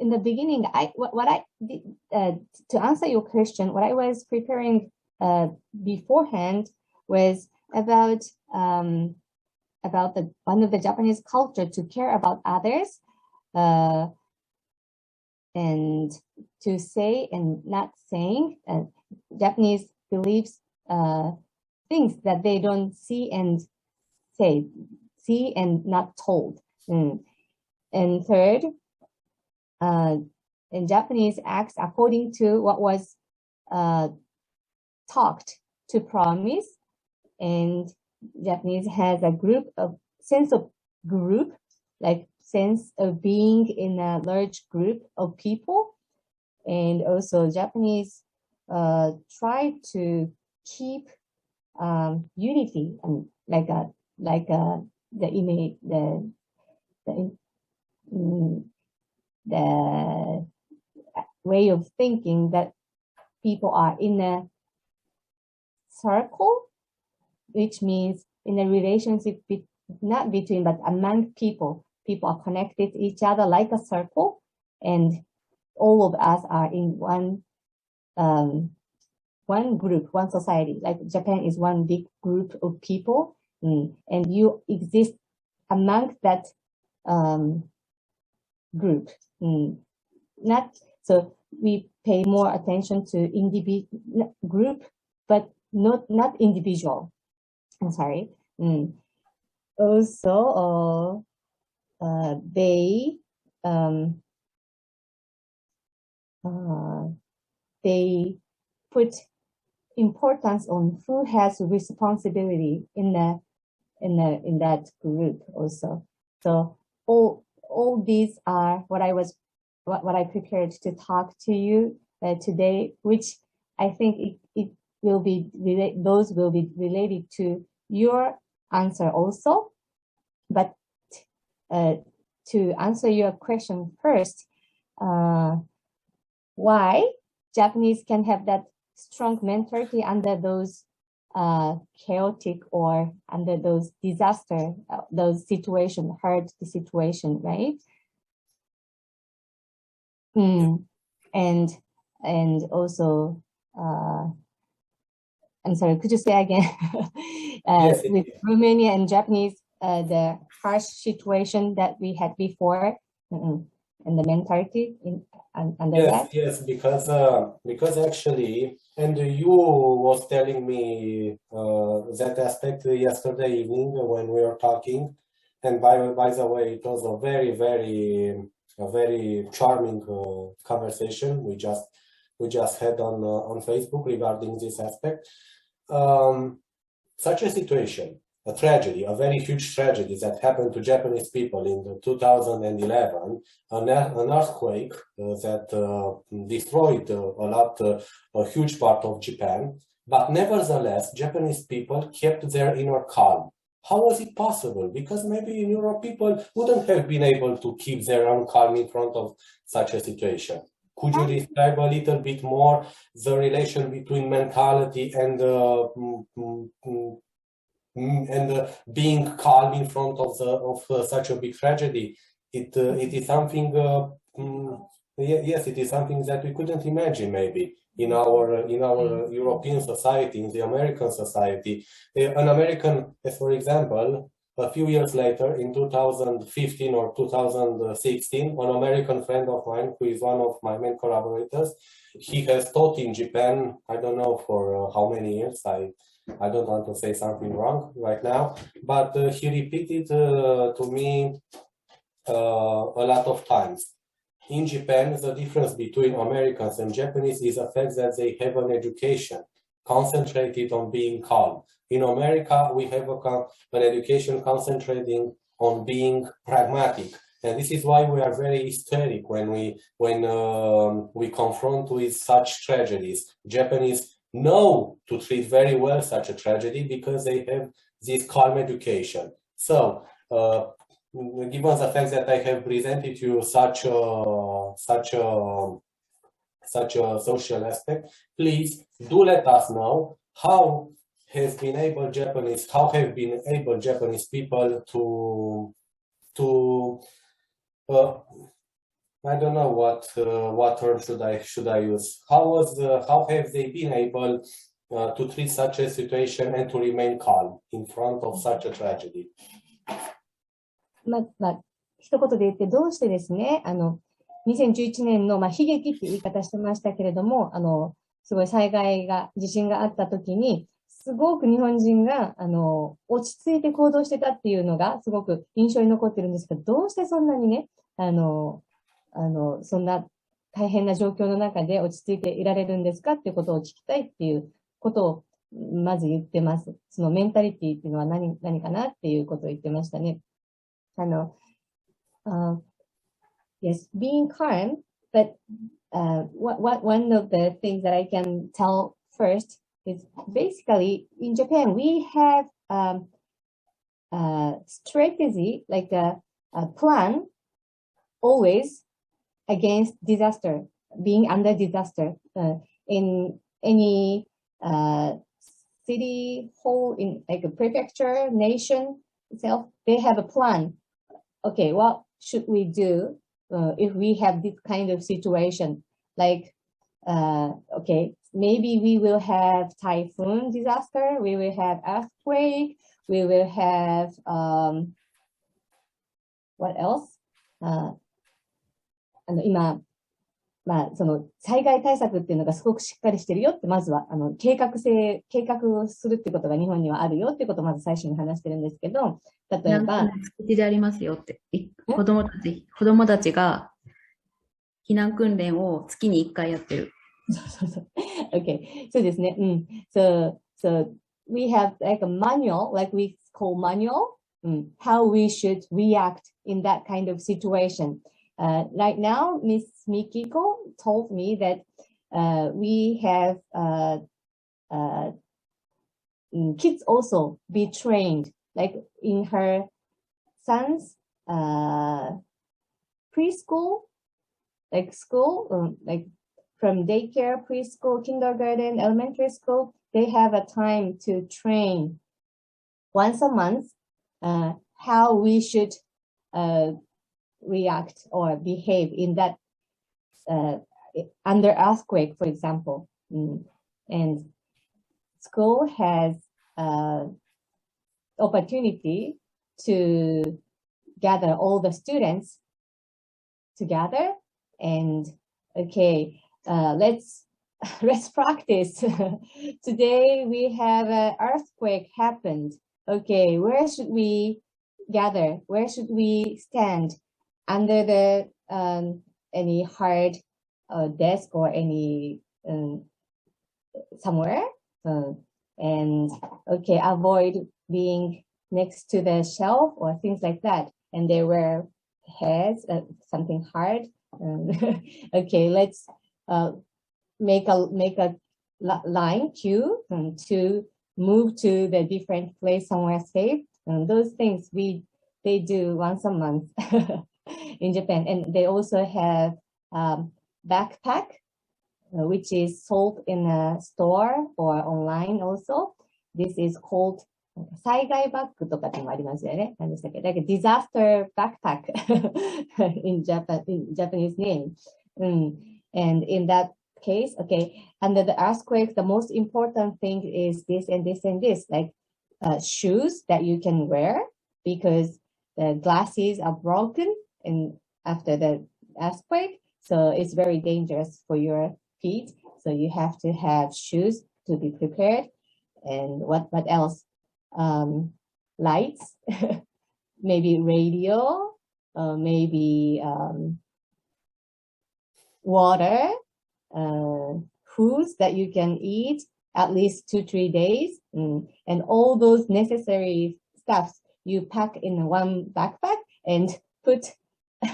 the beginning, what I did, to answer your question, what I was preparing beforehand was about one of the Japanese culture to care about others, and to say and not saying. Japanese believes things that they don't see and say, see and not told. And third, in Japanese acts according to what was talked to promise, and Japanese has a sense of group, like sense of being in a large group of people, and also Japanese try to keep unity, and the image, the way of thinking that people are in a circle, which means in a relationship, not between, but among people. People are connected to each other like a circle, and all of us are in one group, one society. Like Japan is one big group of people, and you exist among that group. Not so we pay more attention to group, but not individual. I'm sorry. Also, they put importance on who has responsibility in that group also. So all these are what I prepared to talk to you today, which I think those will be related to your answer also. But to answer your question first, why Japanese can have that strong mentality under those chaotic or under those disaster, those situation, hard situation, right? And also, I'm sorry, could you say again? Yes, with Romania and Japanese, the harsh situation that we had before, and the mentality under that? Yes, because actually, and you was telling me that aspect yesterday evening when we were talking, and by the way, it was a very charming conversation we just had on Facebook regarding this aspect. Such a situation, a tragedy, a very huge tragedy that happened to Japanese people in 2011, an earthquake that destroyed a huge part of Japan, but nevertheless, Japanese people kept their inner calm. How was it possible? Because maybe in Europe, people wouldn't have been able to keep their own calm in front of such a situation. Could you describe a little bit more the relation between mentality and being calm in front of such a big tragedy? It is something yes, it is something that we couldn't imagine maybe in our European society, in the American society. An American, for example, a few years later, in 2015 or 2016, an American friend of mine, who is one of my main collaborators, he has taught in Japan, I don't know for how many years, I don't want to say something wrong right now, but he repeated to me a lot of times. In Japan, the difference between Americans and Japanese is the fact that they have an education concentrated on being calm. In America, we have an education concentrating on being pragmatic. And this is why we are very hysteric when we confront with such tragedies. Japanese know to treat very well such a tragedy because they have this calm education. So, given the fact that I have presented you such a social aspect, please do let us know how have been able Japanese people to I don't know what term should I use. How have they been able to treat such a situation and to remain calm in front of such a tragedy? 一言で言ってどうしてですね、2011年の、悲劇って言い方してましたけれども、すごい地震があった時に、すごく日本人が、落ち着いて行動してたっていうのが、すごく印象に残ってるんですけど、どうしてそんなにね、そんな大変な状況の中で落ち着いていられるんですかっていうことを聞きたいっていうことを、まず言ってます。そのメンタリティっていうのは何かなっていうことを言ってましたね。Yes, being calm, but one of the things that I can tell first is basically in Japan we have strategy, like a plan always against disaster, being under disaster. In any city, whole, in like a prefecture, nation itself, they have a plan. Okay, what should we do if we have this kind of situation? Like, okay, maybe we will have typhoon disaster, we will have earthquake, we will have, what else? その災害対策っていうのがすごくしっかりしてるよって、まずは、計画をするってことが日本にはあるよってことをまず最初に話してるんですけど、例えば、築地でありますよって、子供たちが避難訓練を月に1回やってる。そう。Okay. そうですね。So we have like a manual, like we call manual, how we should react in that kind of situation. Right now, Miss Mikiko told me that we have kids also be trained, like in her son's preschool, like school, like from daycare, preschool, kindergarten, elementary school, they have a time to train once a month how we should react or behave in that under earthquake, for example. And school has opportunity to gather all the students together and okay, let's practice. Today we have an earthquake happened. Okay, where should we gather? Where should we stand? Under the any hard desk or any somewhere, and okay, avoid being next to the shelf or things like that. And they wear heads, something hard. Okay, let's make a line queue to move to the different place somewhere safe. And those things they do once a month. In Japan, and they also have backpack, which is sold in a store or online also. This is called 災害バッグとかってもありますよね。何でしたっけ? Like a disaster backpack in Japanese name. And in that case, okay, under the earthquake, the most important thing is this and this and this, like shoes that you can wear because the glasses are broken and after the earthquake, so it's very dangerous for your feet. So you have to have shoes to be prepared. And what else? Lights, maybe radio, maybe water, foods that you can eat at least 2-3 days, and all those necessary stuff you pack in one backpack and put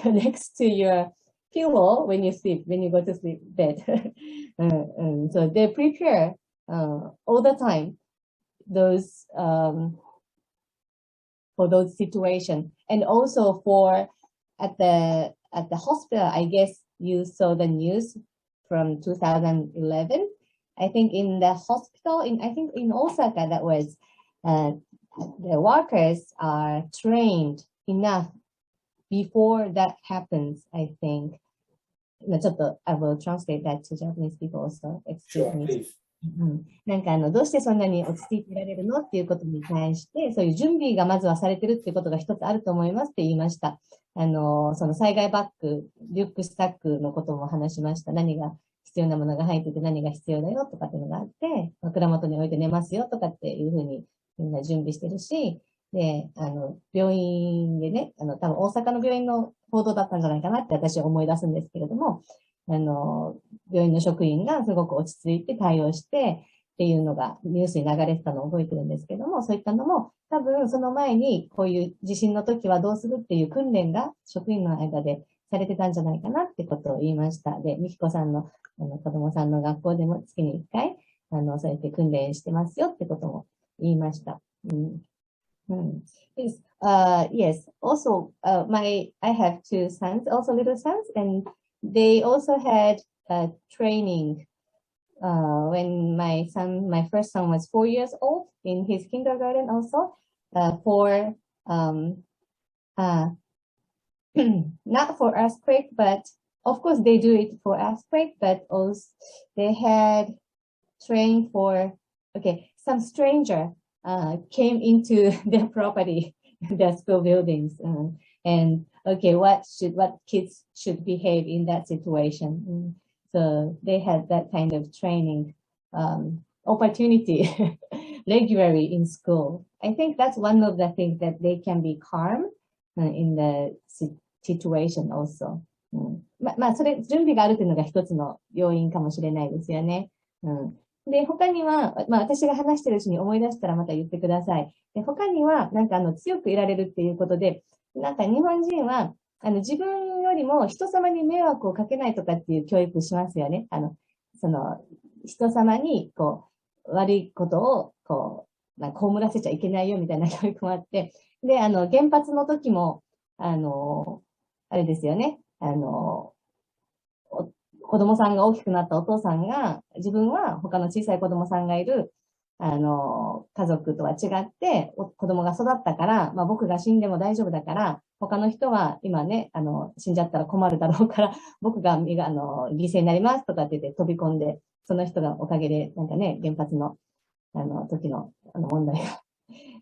next to your pillow when you sleep, when you go to sleep bed. So they prepare all the time those for those situations, and also for at the hospital. I guess you saw the news from 2011. I think in the hospital in Osaka, that was the workers are trained enough before that happens. I think. I will translate that to Japanese people also. Excuse me. なんかどうしてそんなに落ち着いていられるのっていうことに対して、そういう準備がまずはされてるっていうことが一つあると思いますって言いました。その災害バッグ、リュックサックのことも話しました。何が必要なものが入ってて何が必要だよとかっていうのがあって、枕元に置いて寝ますよとかっていうふうにみんな準備してるし、で、病院でね、多分大阪の病院の報道だったんじゃないかなって私は思い出すんですけれども、病院の職員がすごく落ち着いて対応してっていうのがニュースに流れてたのを覚えてるんですけども、そういったのも多分その前にこういう地震の時はどうするっていう訓練が職員の間でされてたんじゃないかなってことを言いました。で、みきこさんの子供さんの学校でも月に1回そうやって訓練してますよってことも言いました。Yes. Yes. Also, I have 2 sons, also little sons, and they also had training when my first son was 4 years old in his kindergarten also for not for earthquake, but of course they do it for earthquake, but also they had trained for, okay, some stranger came into their property, their school buildings, and okay, what kids should behave in that situation. So they had that kind of training opportunity regularly in school. I think that's one of the things that they can be calm in the situation also. まあそれ準備があるというのが一つの要因かもしれないですよね。で、他には、まあ私が話してるうちに思い出したらまた言ってください。で、他には、なんか強くいられるっていうことで、なんか日本人は、自分よりも人様に迷惑をかけないとかっていう教育しますよね。人様に、悪いことを、被らせちゃいけないよみたいな教育もあって、で、原発の時も、あれですよね。子供さんが大きくなったお父さんが、自分は他の小さい子供さんがいる、家族とは違って、子供が育ったから、まあ僕が死んでも大丈夫だから、他の人は今ね、死んじゃったら困るだろうから、僕が、犠牲になりますとかって言って飛び込んで、その人がおかげで、なんかね、原発の、時の、問題が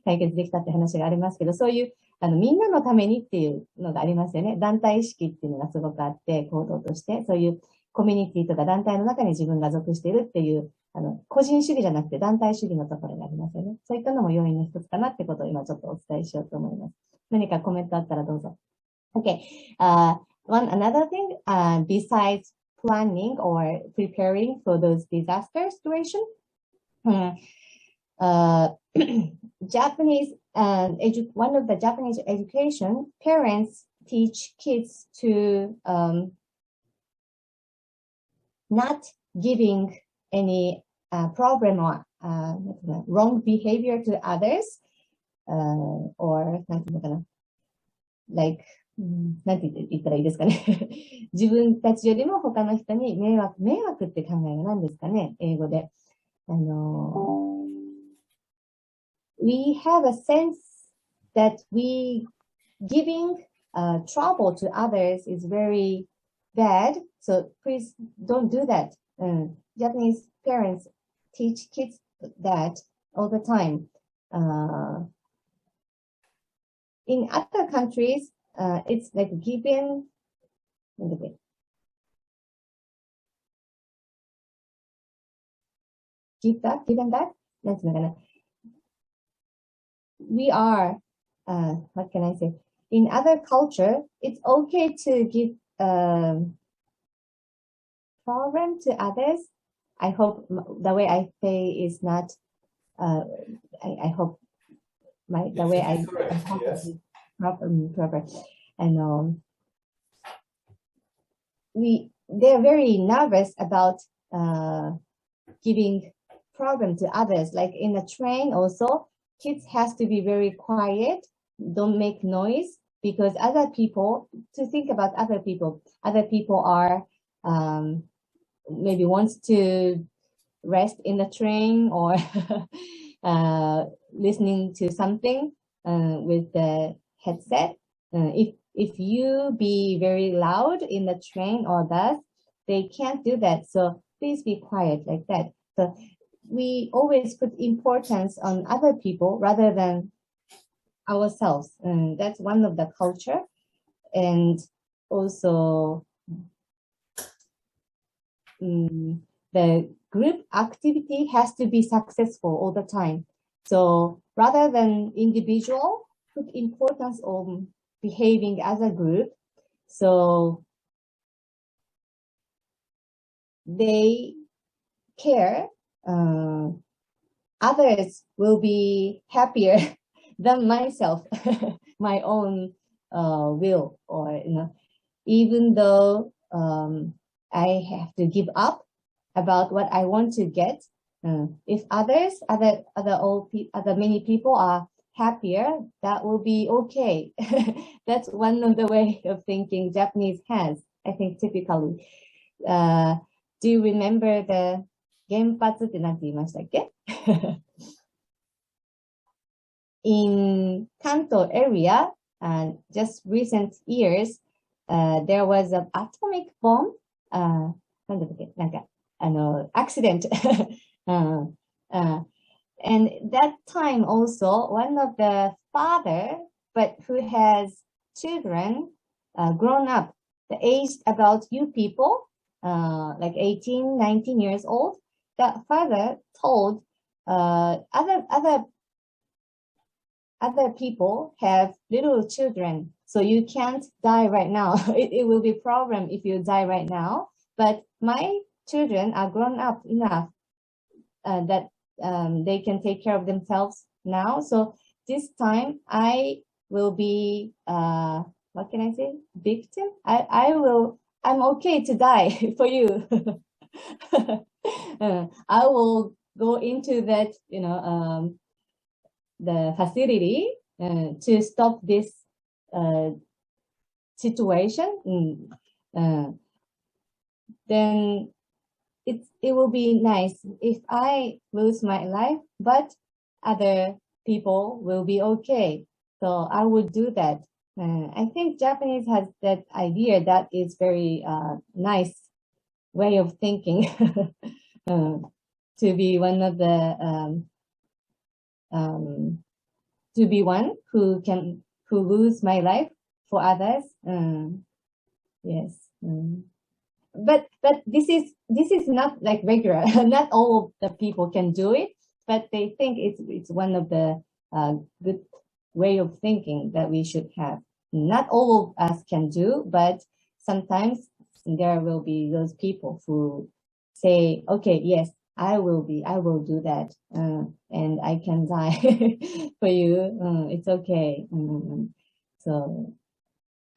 解決できたって話がありますけど、そういう、みんなのためにっていうのがありますよね。団体意識っていうのがすごくあって、行動として、そういうコミュニティとか団体の中に自分が属しているっていう、個人主義じゃなくて団体主義のところがありますよね。そういったのも要因の一つかなってことを今ちょっとお伝えしようと思います。何かコメントあったらどうぞ。Okay. Another thing, besides planning or preparing for those disaster situations, Japanese, one of the Japanese education, parents teach kids to not giving any problem or wrong behavior to others, or なんていうのかな、like なんて言ったらいいですかね。自分たちよりも他の人に迷惑って考えが何ですかね、英語で。We have a sense that giving trouble to others is very bad, so please don't do that. Japanese parents teach kids that all the time. In other countries, it's like given. Given that. We are, what can I say? In other culture, it's okay to give problem to others. I hope the way I say is not. I hope the way I yes. proper. And they're very nervous about giving problem to others. Like in a train, also kids has to be very quiet, don't make noise, because other people, to think about other people are maybe wants to rest in the train or listening to something with the headset. If you be very loud in the train or bus, they can't do that. So please be quiet like that. So we always put importance on other people rather than ourselves. And that's one of the culture. And also the group activity has to be successful all the time. So rather than individual, put importance on behaving as a group. So they care, others will be happier than myself, my own will, or even though I have to give up about what I want to get. If other many people are happier, that will be okay. That's one of the way of thinking Japanese has, I think, typically. Do you remember the genpatsu って何て言いましたっけ? In Kanto area, just recent years, there was an atomic bomb, accident. And that time also, one of the father, but who has children, grown up, the age about you people, like 18, 19 years old, that father told other people have little children, so you can't die right now. It will be a problem if you die right now. But my children are grown up enough that they can take care of themselves now. So this time I will be, what can I say? Victim? I'm okay to die for you. I will go into that, the facility to stop this situation. Then it will be nice if I lose my life, but other people will be okay. So I would do that. I think Japanese has that idea that is very nice way of thinking. To be one of the to be one who lose my life for others. Yes. But this is not like regular. Not all of the people can do it, but they think it's one of the good way of thinking that we should have. Not all of us can do, but sometimes there will be those people who say, okay, yes, I will do that, and I can die for you. It's okay. So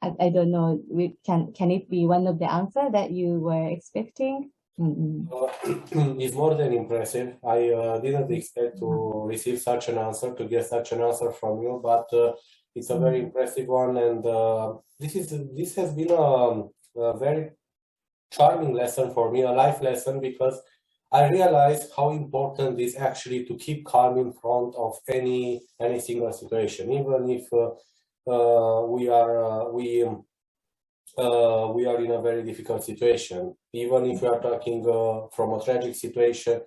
I don't know. Can it be one of the answer that you were expecting? It's more than impressive. I didn't expect to receive such an answer, to get such an answer from you, but it's a very impressive one, and this has been a very charming lesson for me, a life lesson, because I realized how important it is actually to keep calm in front of any single situation, even if we we are in a very difficult situation. Even if we are talking from a tragic situation,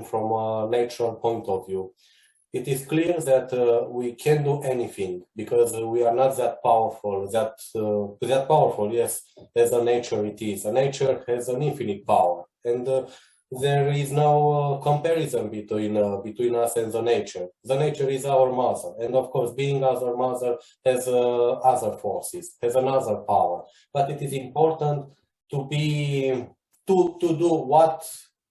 from a natural point of view, it is clear that we can do anything because we are not that powerful, that powerful, yes, as a nature it is. A nature has an infinite power, and there is no comparison between us and the nature. The nature is our mother, and of course, being our mother has other forces, has another power. But it is important to do what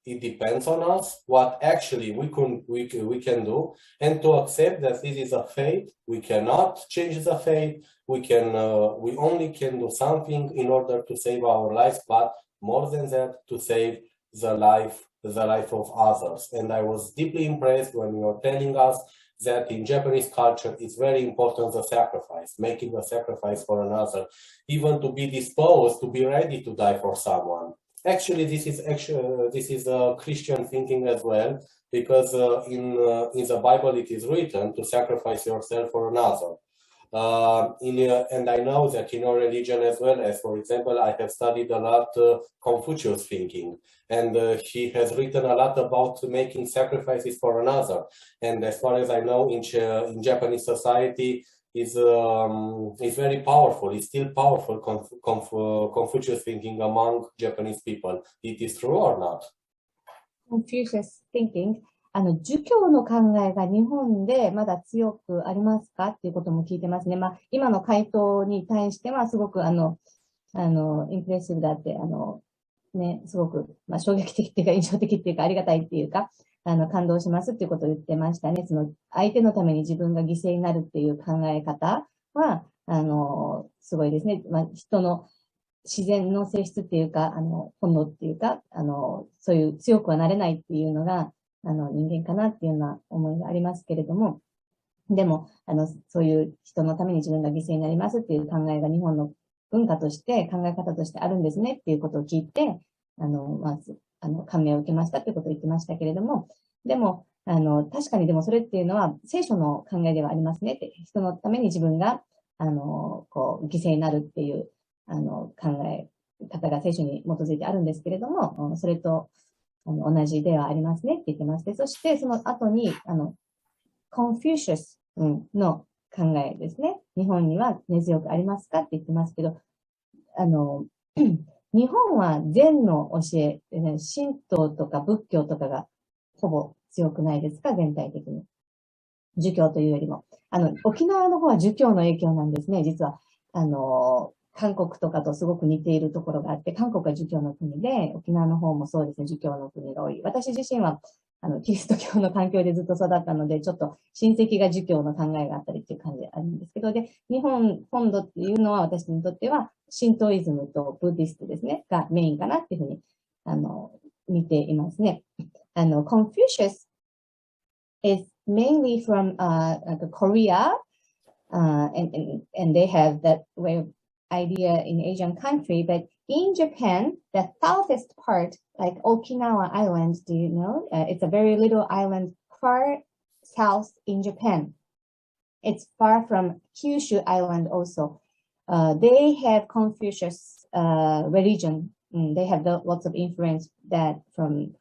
it depends on us, what actually we can do, and to accept that this is a fate. We cannot change the fate. We only can do something in order to save our lives, but more than that, to save the life of others. And I was deeply impressed when you were telling us that in Japanese culture it's very important the sacrifice, making a sacrifice for another, even to be disposed, to be ready to die for someone. Actually, this is Christian thinking as well, because in the Bible it is written to sacrifice yourself for another. And I know that in your religion as well, as for example, I have studied a lot Confucius thinking, and he has written a lot about making sacrifices for another. And as far as I know, in Japanese society, is very powerful. It's still powerful, Confucius thinking among Japanese people. It is true or not? Confucius thinking. 儒教の考えが日本でまだ強くありますかっていうことも聞いてますね。まあ、今の回答に対してはすごくインプレッシブだって、ね、すごく、まあ、衝撃的っていうか印象的っていうかありがたいっていうか、感動しますっていうことを言ってましたね。その、相手のために自分が犠牲になるっていう考え方は、すごいですね。まあ、人の自然の性質っていうか、本能っていうか、そういう強くはなれないっていうのが、人間かなっていうような思いがありますけれども、でも、そういう人のために自分が犠牲になりますっていう考えが日本の文化として、考え方としてあるんですねっていうことを聞いて、まず、感銘を受けましたっていうことを言ってましたけれども、でも、確かにでもそれっていうのは聖書の考えではありますねって、人のために自分が、こう、犠牲になるっていう、考え方が聖書に基づいてあるんですけれども、それと、同じではありますねって言ってまして、そしてその後に、Confucius の考えですね。日本には根強くありますかって言ってますけど、日本は禅の教え、神道とか仏教とかがほぼ強くないですか、全体的に。儒教というよりも。沖縄の方は儒教の影響なんですね、実は。韓国とかとすごく似ているところがあって、韓国は儒教の国で、沖縄の方もそうですね、儒教の国が多い。私自身は、キリスト教の環境でずっと育ったので、ちょっと親戚が儒教の考えがあったりっていう感じであるんですけど、で、日本本土っていうのは私にとっては、神道イズムとブディストですね、がメインかなっていうふうに、見ていますね。Confucius is mainly from, Korea, and they have that way of idea in Asian country, but in Japan, the southest part, like Okinawa Island, do you know? It's a very little island far south in Japan. It's far from Kyushu Island also. They have Confucius religion. They have lots of influence that from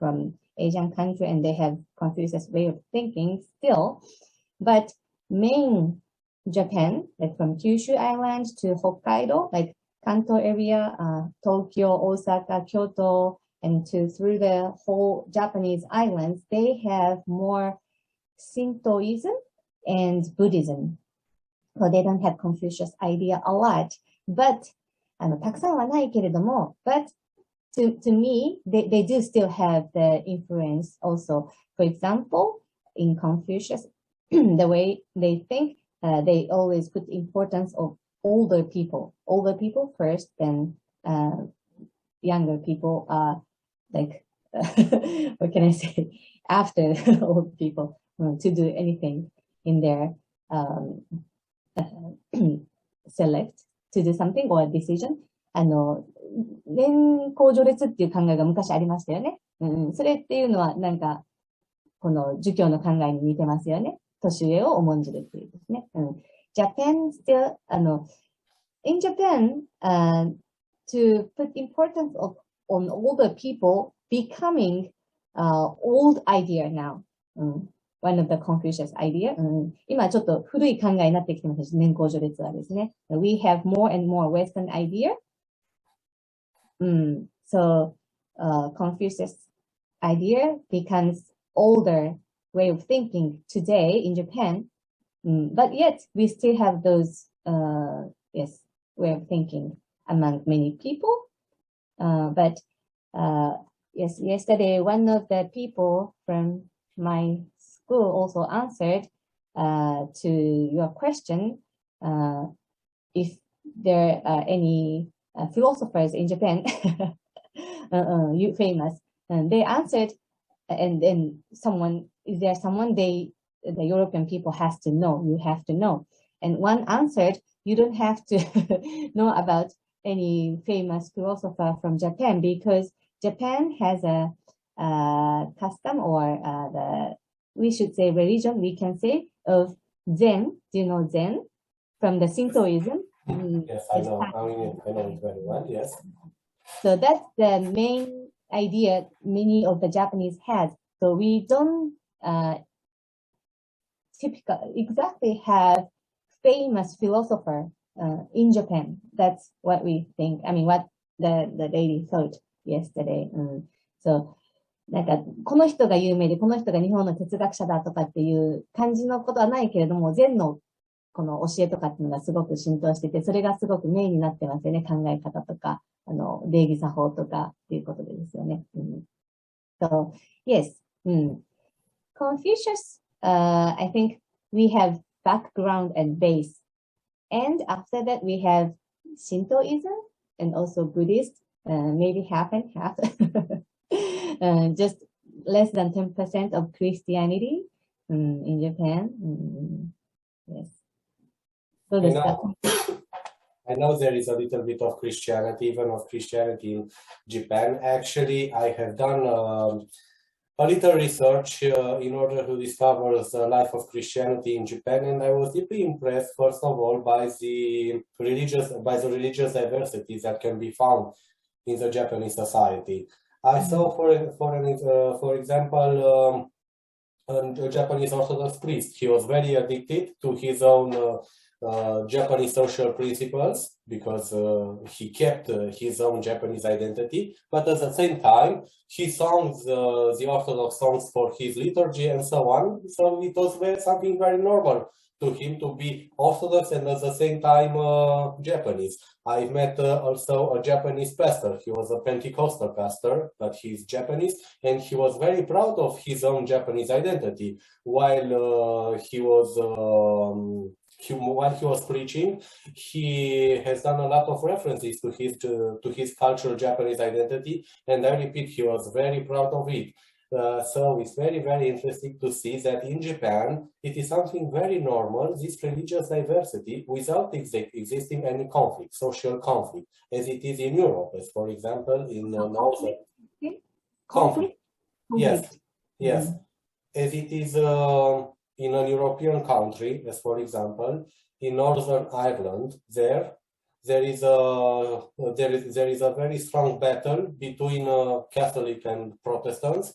Asian country, and they have Confucius way of thinking still. But main Japan, like from Kyushu Island to Hokkaido, like Kanto area, Tokyo, Osaka, Kyoto, and through the whole Japanese islands, they have more Shintoism and Buddhism. So they don't have Confucius idea a lot, but たくさんはないけれども, but to me, they do still have the influence also. For example, in Confucius, the way they think, they always put importance of older people first, then younger people are like, what can I say, after old people to do anything in their select to do something or a decision. 年功序列っていう考えが昔ありましたよね。それっていうのはなんか、この儒教の考えに似てますよね。年上を重んじるっていうですね。Japan still, in Japan, to put importance on older people becoming old idea now. One of the Confucius idea. 今ちょっと古い考えになってきてます。年功序列はですね。We have more and more Western idea. So Confucius idea becomes older way of thinking today in Japan. But yet we still have those way of thinking among many people. But yesterday one of the people from my school also answered to your question if there are any philosophers in Japan you famous, and they answered, and then is there someone the European people has to know, you have to know, and one answered, you don't have to know about any famous philosopher from Japan, because Japan has a custom or we should say religion, we can say, of Zen. Do you know Zen? From the Shintoism. Yes, I know. I know it very well, yes. So that's the main idea many of the Japanese has. So we don't exactly have famous philosopher in Japan. That's what we think. I mean, what the lady thought yesterday. So なんかこの人が有名でこの人が日本の哲学者だとかっていう感じのことはないけれども、禅のこの教えとかっていうのがすごく浸透してて、それがすごくメインになってますよね。考え方とか、礼儀作法とかっていうことでですよね。So, yes. Confucius, I think we have background and base. And after that, we have Shintoism and also Buddhist, maybe half and half. Just less than 10% of Christianity in Japan. Yes. So I know there is a little bit of Christianity, even of Christianity in Japan. Actually, I have done a little research in order to discover the life of Christianity in Japan, and I was deeply impressed, first of all, by the religious diversity that can be found in the Japanese society. I saw, for example, a Japanese Orthodox priest. He was very addicted to his own Japanese social principles because he kept his own Japanese identity, but at the same time he sang the Orthodox songs for his liturgy and so on. So it was something very normal to him to be Orthodox and at the same time Japanese. I met also a Japanese pastor. He was a Pentecostal pastor, but he's Japanese, and he was very proud of his own Japanese identity. While he was preaching, he has done a lot of references to his cultural Japanese identity, and I repeat, he was very proud of it. So it's very, very interesting to see that in Japan, it is something very normal, this religious diversity, without existing any conflict, social conflict, as it is in Europe, as for example, in Northern conflict. Yes, yes. As it is in a European country, as for example, in Northern Ireland, there is a very strong battle between Catholic and Protestants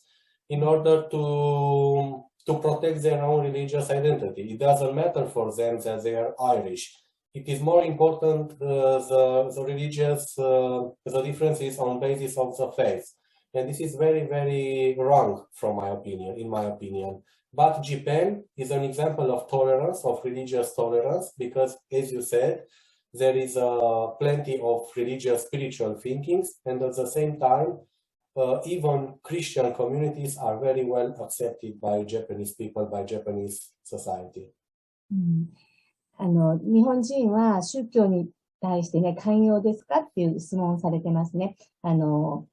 in order to protect their own religious identity. It doesn't matter for them that they are Irish. It is more important the religious the differences on basis of the faith, and this is very, very wrong in my opinion. But Japan is an example of tolerance, of religious tolerance, because, as you said, there is plenty of religious, spiritual thinkings, and at the same time, even Christian communities are very well accepted by Japanese people, by Japanese society. 日本人は宗教に対してね、寛容ですかっていう質問をされてますね。日本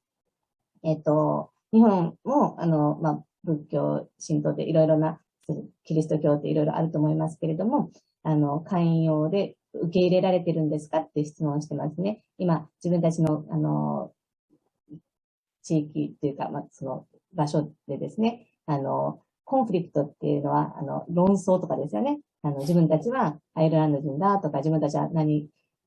も、仏教、神道でいろいろな、キリスト教っていろいろあると思いますけれども、寛容で受け入れられてるんですかっていう質問をしてますね。今、自分たちの、地域っていうか、その場所でですね、コンフリクトっていうのは、論争とかですよね。自分たちはアイルランド人だとか、自分たちは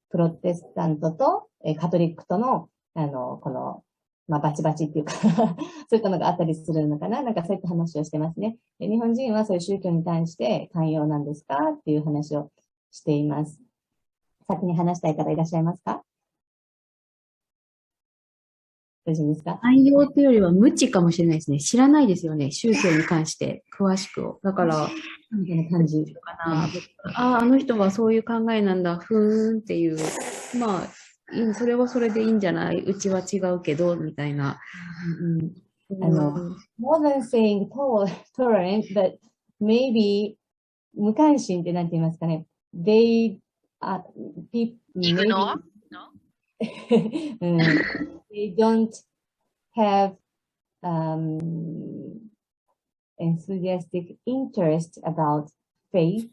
プロテスタントと、カトリックとの、この、バチバチっていうかそういったのがあったりするのかな、なんかそういった話をしてますね。で、日本人はそういう宗教に対して寛容なんですかっていう話をしています。先に話したい方いらっしゃいますか？大丈夫ですか？寛容というよりは無知かもしれないですね。知らないですよね。宗教に関して詳しく。だから、みたいな感じかな。あの人はそういう考えなんだ。ふーんっていう。まあ、それはそれでいいんじゃない？うちは違うけど、みたいな。more than saying tolerant, but maybe 無関心ってなんて言いますかね。They, Ignore? No? They don't have enthusiastic interest about faith.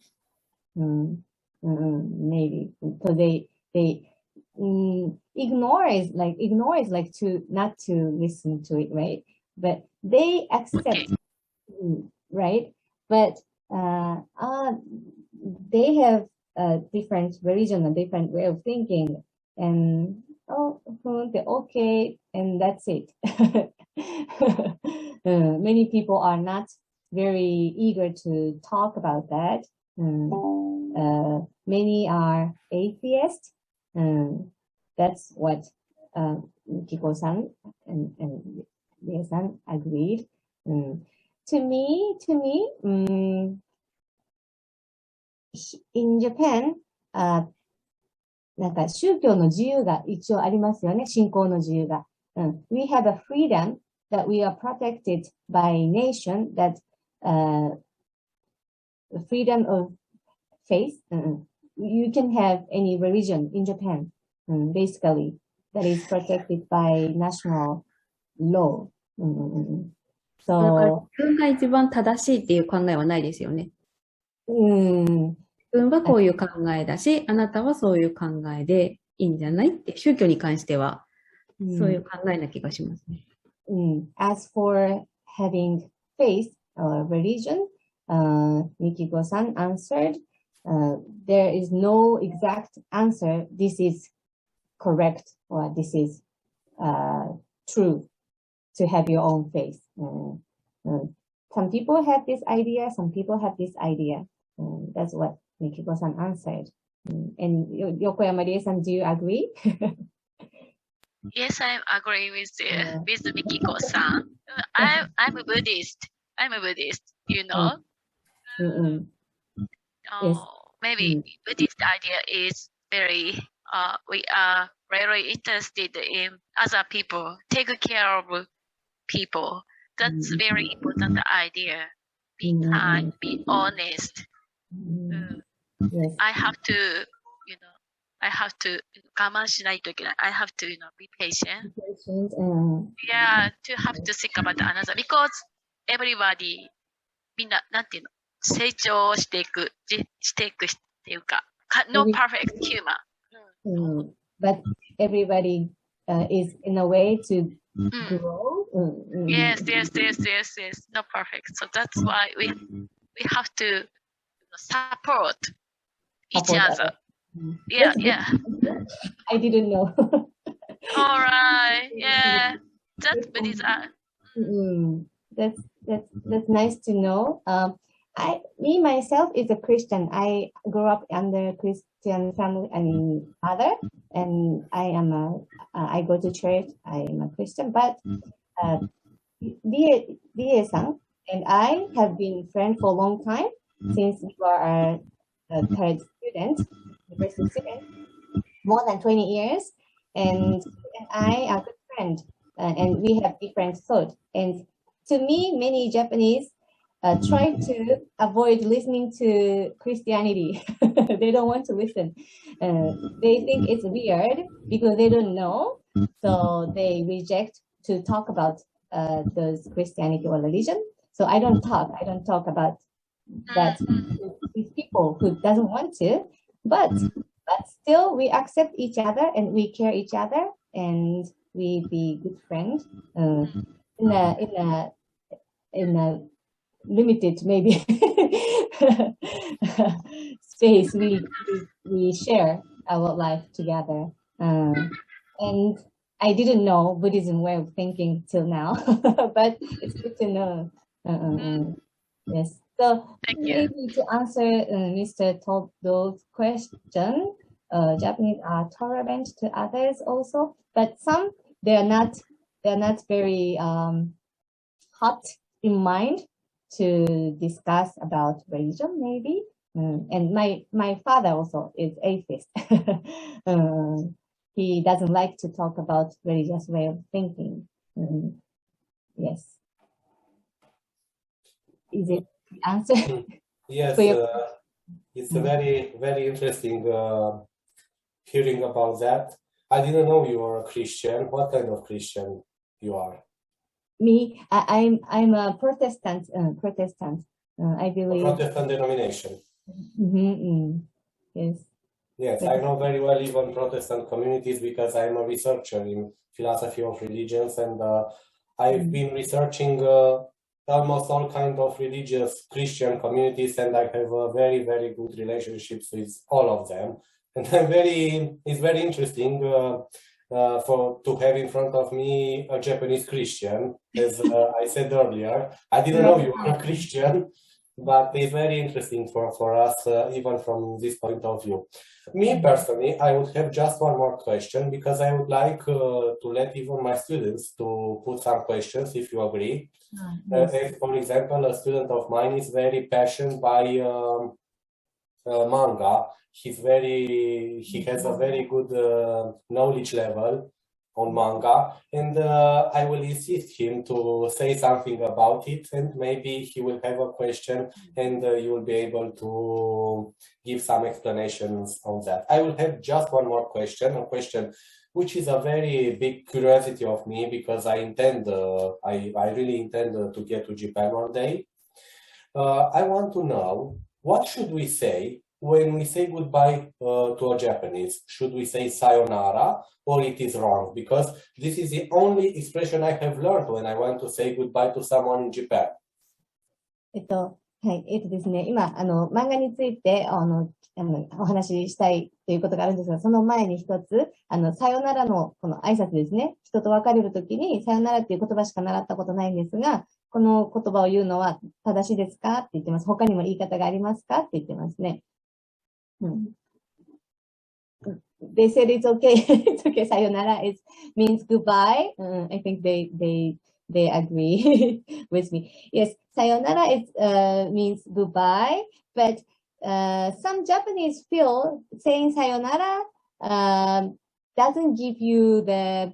Maybe so they ignore is like to not to listen to it, right? But they accept, right? But they have a different religion, a different way of thinking, and okay, and that's it. Many people are not very eager to talk about that. Many are atheists. That's what Kiko-san and Rie-san agreed. To me, in Japan, なんか宗教の自由が一応ありますよね。信仰の自由が。We have a freedom that we are protected by nation, that freedom of faith. You can have any religion in Japan, basically, that is protected by national law. だから自分が一番正しいっていう考えはないですよね。自分はこういう考えだし、あなたはそういう考えでいいんじゃないって、宗教に関しては、そういう考えな気がしますね。As for having faith or religion, Mikiko-san answered, there is no exact answer. This is correct or this is true to have your own faith. Some people have this idea, some people have this idea. That's what Mikiko-san answered. And Yokoyama Rie-san, do you agree? Yes, I agree with Mikiko-san. I'm a Buddhist. You know. Yes. Maybe Buddhist idea is very. We are very interested in other people. Take care of people. That's very important idea. Be kind, be honest. Yes. I have to, I have to 我慢しないといけない。I have to, be patient. Yeah, to have to think about another. Because everybody, みんな、なんていうの、成長していくっていうか、no perfect human. But everybody is in a way to grow. Yes. No perfect. So that's why we have to support each other. Yeah. I didn't know. All right. Yeah. That's Buddhism. That's nice to know. Me myself is a Christian. I grew up under Christian family and mother, and I go to church. I am a Christian, but Rie-san and I have been friends for a long time since we were a third student, university student, more than 20 years, and I are good friends, and we have different thoughts. And to me, many Japanese try to avoid listening to Christianity. They don't want to listen. They think it's weird because they don't know, so they reject to talk about those Christianity or religion. So I don't talk about that with people who doesn't want to, but still we accept each other and we care each other and we be good friends in a limited maybe space we share our life together. And I didn't know Buddhism way of thinking till now, but it's good to know. Yes. So maybe to answer Mr. Todo's question, Japanese are tolerant to others also, but some they're not very hot in mind to discuss about religion, maybe. And my father also is atheist. He doesn't like to talk about religious way of thinking. Yes. Is it the answer? Yes, it's a very, very interesting hearing about that. I didn't know you were a Christian. What kind of Christian you are? Me, I'm a Protestant. I believe. A Protestant denomination. Yes. Yes, I know very well even Protestant communities because I'm a researcher in philosophy of religions, and I've been researching almost all kinds of religious Christian communities, and I have a very, very good relationships with all of them. And it's very interesting to have in front of me a Japanese Christian, as I said earlier. I didn't know you were a Christian, but it's very interesting for us, even from this point of view. Me personally, I would have just one more question, because I would like to let even my students to put some questions, if you agree. Yes. For example, a student of mine is very passionate by manga. He has a very good knowledge level on manga, and I will insist him to say something about it, and maybe he will have a question, and you will be able to give some explanations on that. I will have just one more question, a question which is a very big curiosity of me, because I really intend to get to Japan one day. I want to know, what should we say when we say goodbye to a Japanese? Should we say sayonara, or it is wrong? Because this is the only expression I have learned when I want to say goodbye to someone in Japan. はい、ですね、今、漫画について、お話ししたいということがあるんですが、その前に一つ、さよならのこの挨拶ですね。人と別れるときに、さよならっていう言葉しか習ったことないんですが、この言葉を言うのは正しいですかって言ってます。他にも言い方がありますかって言ってますね。They said it's okay. It's okay. Sayonara means goodbye. I think they agree with me. Yes, sayonara means goodbye, but some Japanese feel saying sayonara doesn't give you the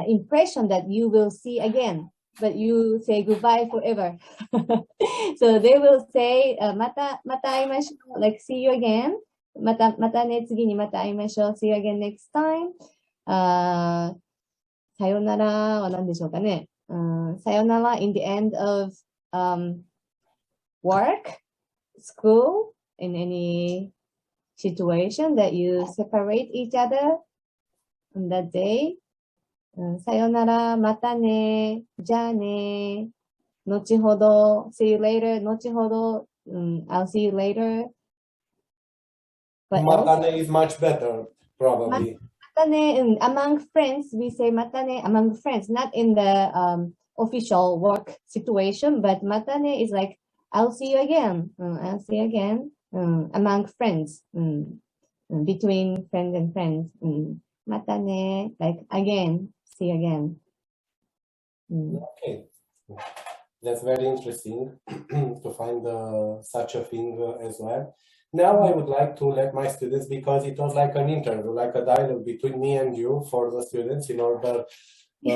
impression that you will see again, but you say goodbye forever. So they will say mata aimashou, like see you again. またね、次にまた会いましょう。See you again next time. さよならは何でしょうかね。さよなら in the end of work, school, in any situation that you separate each other on that day. さよなら、またね、じゃあね、後ほど、see you later, 後ほど、I'll see you later. Matane is much better, probably. Matane, among friends, we say matane among friends, not in the official work situation, but matane is like, I'll see you again. I'll see you again. Among friends, between friends and friends. Matane, like again, see you again. Okay. That's very interesting to find such a thing as well. Now I would like to let my students, because it was like an interview, like a dialogue between me and you for the students, in order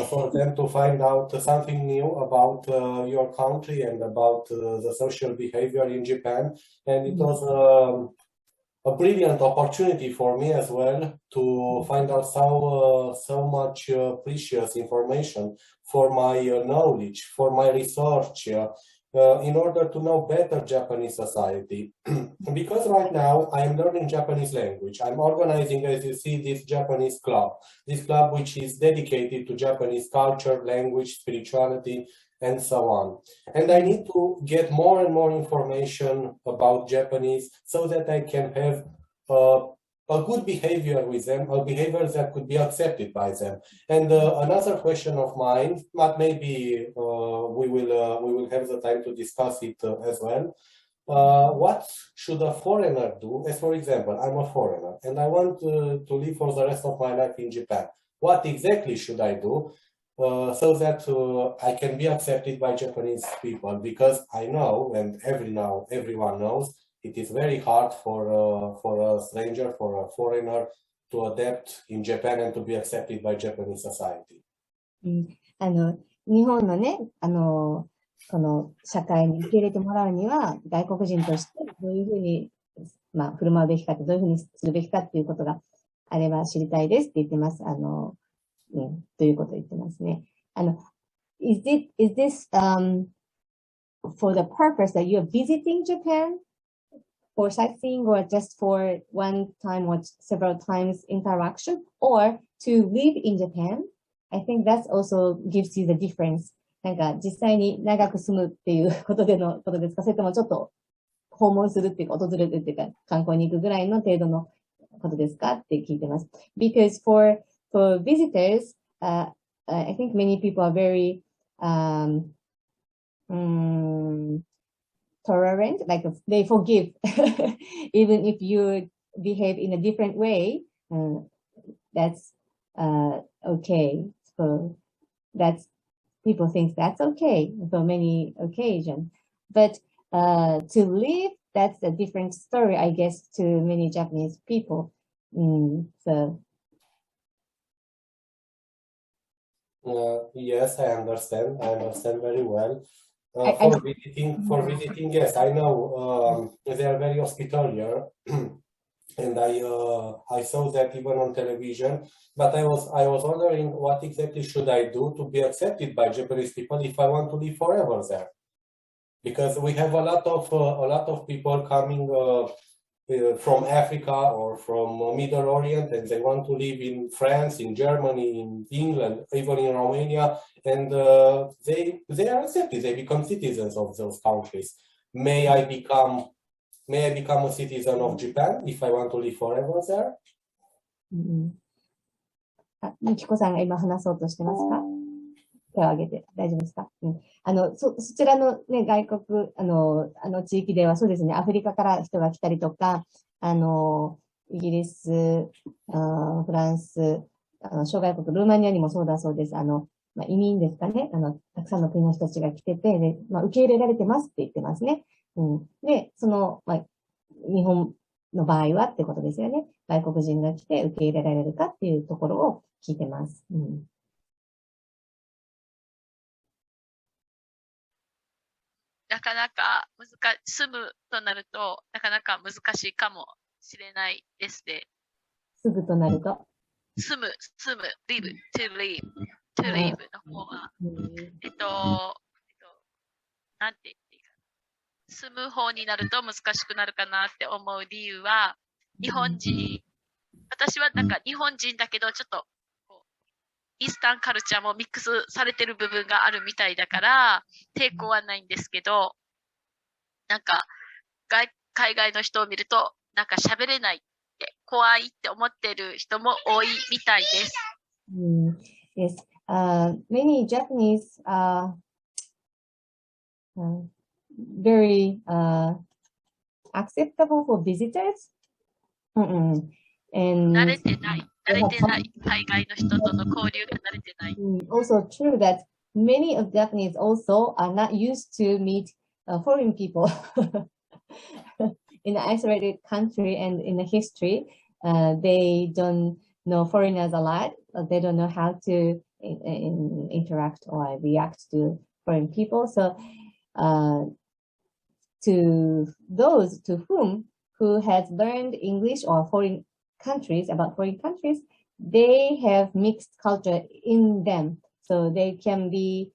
for them to find out something new about your country and about the social behavior in Japan. And it was a brilliant opportunity for me as well to find out so much precious information for my knowledge, for my research, in order to know better Japanese society. Because right now I am learning Japanese language. I'm organizing, as you see, this Japanese club. This club which is dedicated to Japanese culture, language, spirituality, and so on. And I need to get more and more information about Japanese so that I can have a good behavior with them, a behavior that could be accepted by them. And another question of mine, but maybe we will have the time to discuss it as well. What should a foreigner do? As for example, I'm a foreigner and I want to live for the rest of my life in Japan. What exactly should I do so that I can be accepted by Japanese people? Because I know, and everyone knows, it is very hard for a stranger, for a foreigner to adapt in Japan and to be accepted by Japanese society. 日本のね、この社会に受け入れてもらうには、外国人としてどういうふうに、振る舞うべきかって、どういうふうにするべきかっていうことがあれば知りたいですって言ってます。ということを言ってますね。is this, for the purpose that you're visiting Japan for sightseeing or just for one time or several times interaction or to live in Japan? I think that also gives you the difference. なんか実際に長く住むっていうことでのことですか？それともちょっと訪問するっていうか、訪れるっていうか、観光に行くぐらいの程度のことですかって聞いてます。Because for visitors, I think many people are very tolerant, like they forgive even if you behave in a different way. That's okay. So that's people think that's okay for many occasions, but to live, that's a different story, I guess, to many Japanese people. So. Yes, I understand very well. For visiting, yes, I know they are very hospitalier, and I saw that even on television. But I was wondering what exactly should I do to be accepted by Japanese people if I want to live forever there, because we have a lot of people coming from Africa or from Middle Orient, and they want to live in France, in Germany, in England, even in Romania, and they are accepted. They become citizens of those countries. May I become a citizen of Japan if I want to live forever there? みきこさんが今話そうとしてますか？手を挙げて大丈夫ですか？そちらのね、外国、地域ではそうですね、アフリカから人が来たりとか、イギリス、フランス、諸外国、ルーマニアにもそうだそうです。移民ですかね、たくさんの国の人たちが来てて、で、受け入れられてますって言ってますね。で、日本の場合はってことですよね。外国人が来て受け入れられるかっていうところを聞いてます。なかなか住むとなると、なかなか難しいかもしれないですね。住むとなると住む、live, to live の方は、なんて言っていいか。住む方になると難しくなるかなって思う理由は、私はなんか日本人だけど、ちょっと、イースタンカルチャーもミックスされてる部分があるみたいだから、抵抗はないんですけど、なんか、海外の人を見ると、なんか喋れないって、怖いって思ってる人も多いみたいです。Yes, many Japanese are very acceptable for visitors. And 慣れてない。海外の人との交流が慣れてない。Also true that many of Japanese also are not used to meet foreign people in an isolated country and in the history. They don't know foreigners a lot. They don't know how to interact or react to foreign people. So to those to who has learned English or foreign countries, they have mixed culture in them, so they can be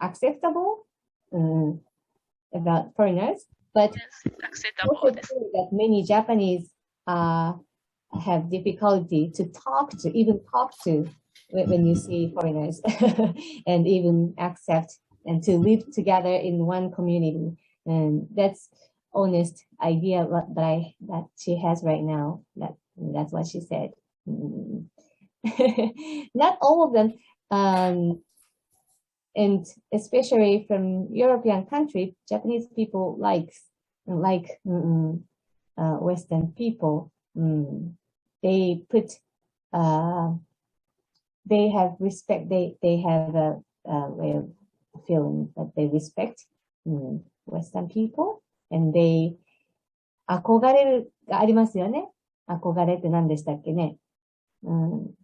acceptable about foreigners, but also true that many Japanese have difficulty to talk to when you see foreigners and even accept and to live together in one community, and that's honest idea that she has right now. That's what she said. Not all of them, and especially from European country, Japanese people like Western people. They put they have respect. They have a way of feeling that they respect Western people, and they 憧れるがありますよね。憧れって何でしたっけね。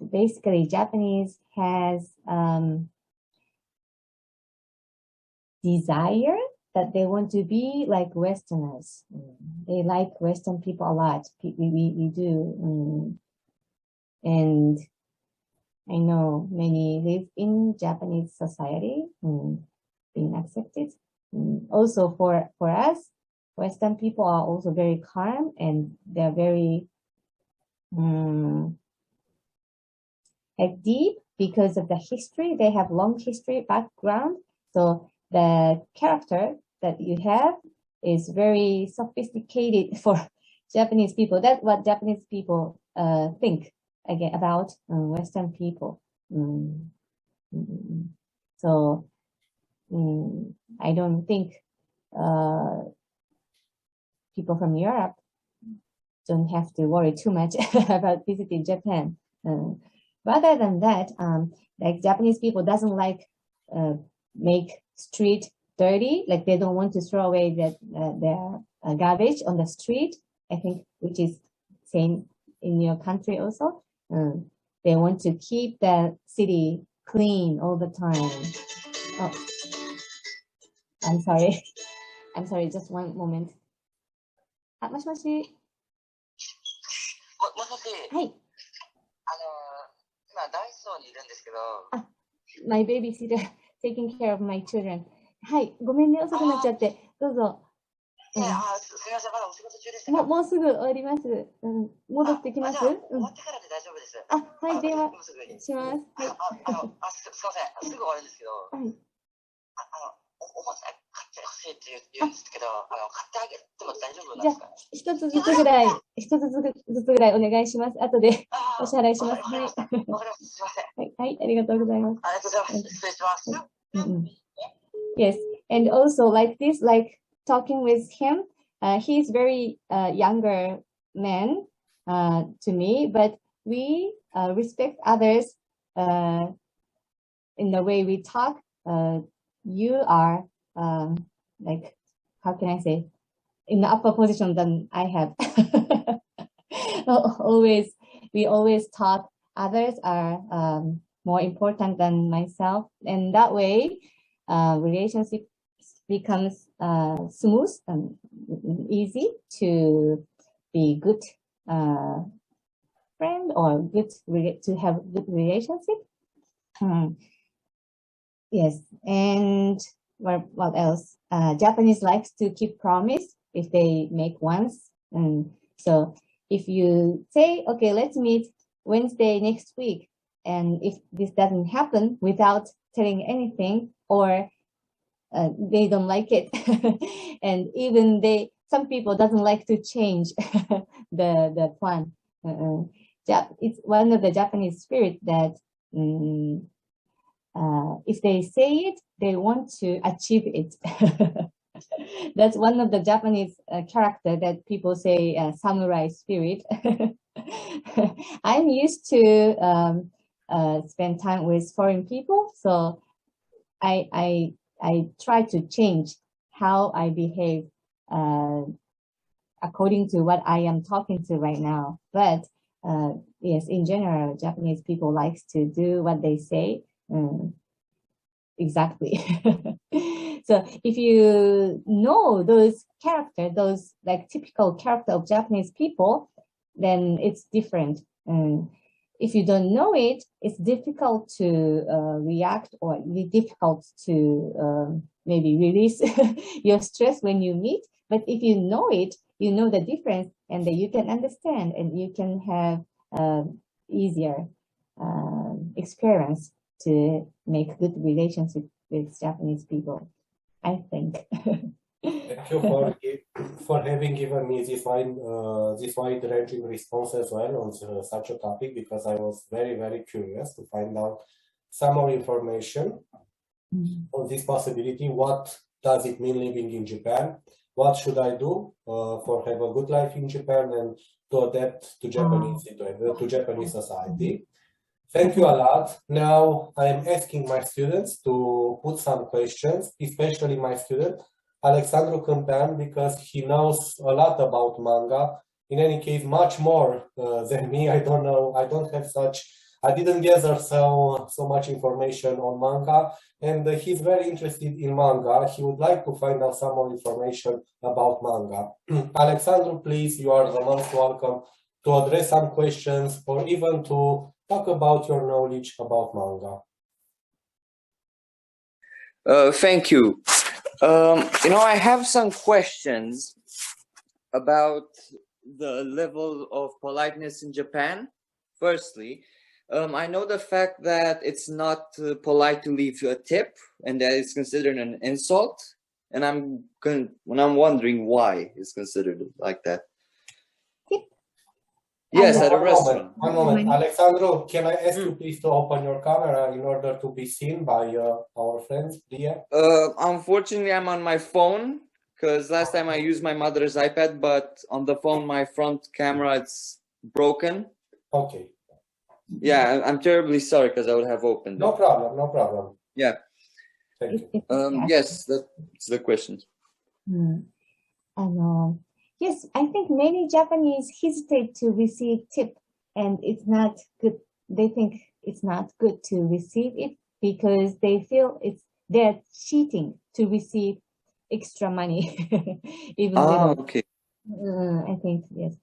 Basically, Japanese has desire that they want to be like Westerners. They like Western people a lot. We do. And I know many live in Japanese society, being accepted. Also for us, Western people are also very calm, and they're very deep because of the history. They have long history background. So the character that you have is very sophisticated for Japanese people. That's what Japanese people think again about Western people. So I don't think people from Europe don't have to worry too much about visiting Japan. Rather than that, like Japanese people doesn't like make street dirty, like they don't want to throw away their garbage on the street. I think which is same in your country also. They want to keep the city clean all the time. Oh, I'm sorry. I'm sorry. Just one moment. あ、もしもし。もしもし。はい。今ダイソーにいるんですけど。あ、my babysitter taking care of my children. はい、ごめんね、遅くなっちゃって、どうぞ。すみません、まだお仕事中でしたか？もうすぐ終わります。戻ってきます？終わってからで大丈夫です。あ、はい、電話します。はい。すみません、すぐ終わるんですけど。はい。おもちゃ買ってほしいって言うんですけど、買ってあげても大丈夫なんですか？じゃあ、一つずつぐらいお願いします。後でお支払いします。はい。わかりました。すみません。はい、ありがとうございます。ありがとうございます。失礼します。Yes, and also like this, like talking with him, he's very younger man to me, but we respect others in the way we talk. You are like, how can I say, in the upper position than I have. We always talk. Others are more important than myself, and that way, relationship becomes smooth and easy to be good friend or to have good relationship. Yes, and what else? Japanese likes to keep promise if they make once. So if you say, okay, let's meet Wednesday next week, and if this doesn't happen without telling anything, or they don't like it, and even some people doesn't like to change the plan. It's one of the Japanese spirit that if they say it, they want to achieve it. That's one of the Japanese character that people say samurai spirit. I'm used to spend time with foreign people, so I try to change how I behave according to what I am talking to right now. But yes, in general, Japanese people likes to do what they say. Exactly. So if you know those characters, those like typical character of Japanese people, then it's different. If you don't know it, it's difficult to react, or difficult to maybe release your stress when you meet. But if you know it, you know the difference, and then you can understand, and you can have easier experience to make good relationship with Japanese people, I think. Thank you for having given me this wide-ranging response as well on such a topic, because I was very, very curious to find out some more information on this possibility. What does it mean living in Japan? What should I do for have a good life in Japan and to adapt to Japanese society? Thank you a lot. Now I am asking my students to put some questions, especially my student, Alexandru Câmpean, because he knows a lot about manga. In any case, much more than me. I don't know. I don't have I didn't gather so much information on manga, and he's very interested in manga. He would like to find out some more information about manga. Alexandru, please, you are the most welcome to address some questions or even to talk about your knowledge about manga. Thank you. I have some questions about the level of politeness in Japan. Firstly, I know the fact that it's not polite to leave a tip, and that it's considered an insult. And I'm wondering why it's considered like that. Tip? Yes, at a restaurant. One moment. Alexandru, can I ask you please to open your camera in order to be seen by our friends, Dia? Unfortunately, I'm on my phone, because last time I used my mother's iPad, but on the phone, my front camera, it's broken. Okay. Yeah, I'm terribly sorry, because I would have opened it. No problem, no problem. Yeah. Thank you. Yes, that's the question. Yes, I think many Japanese hesitate to receive tip, and it's not good. They think it's not good to receive it because they feel they're cheating to receive extra money. Even okay. I think, yes.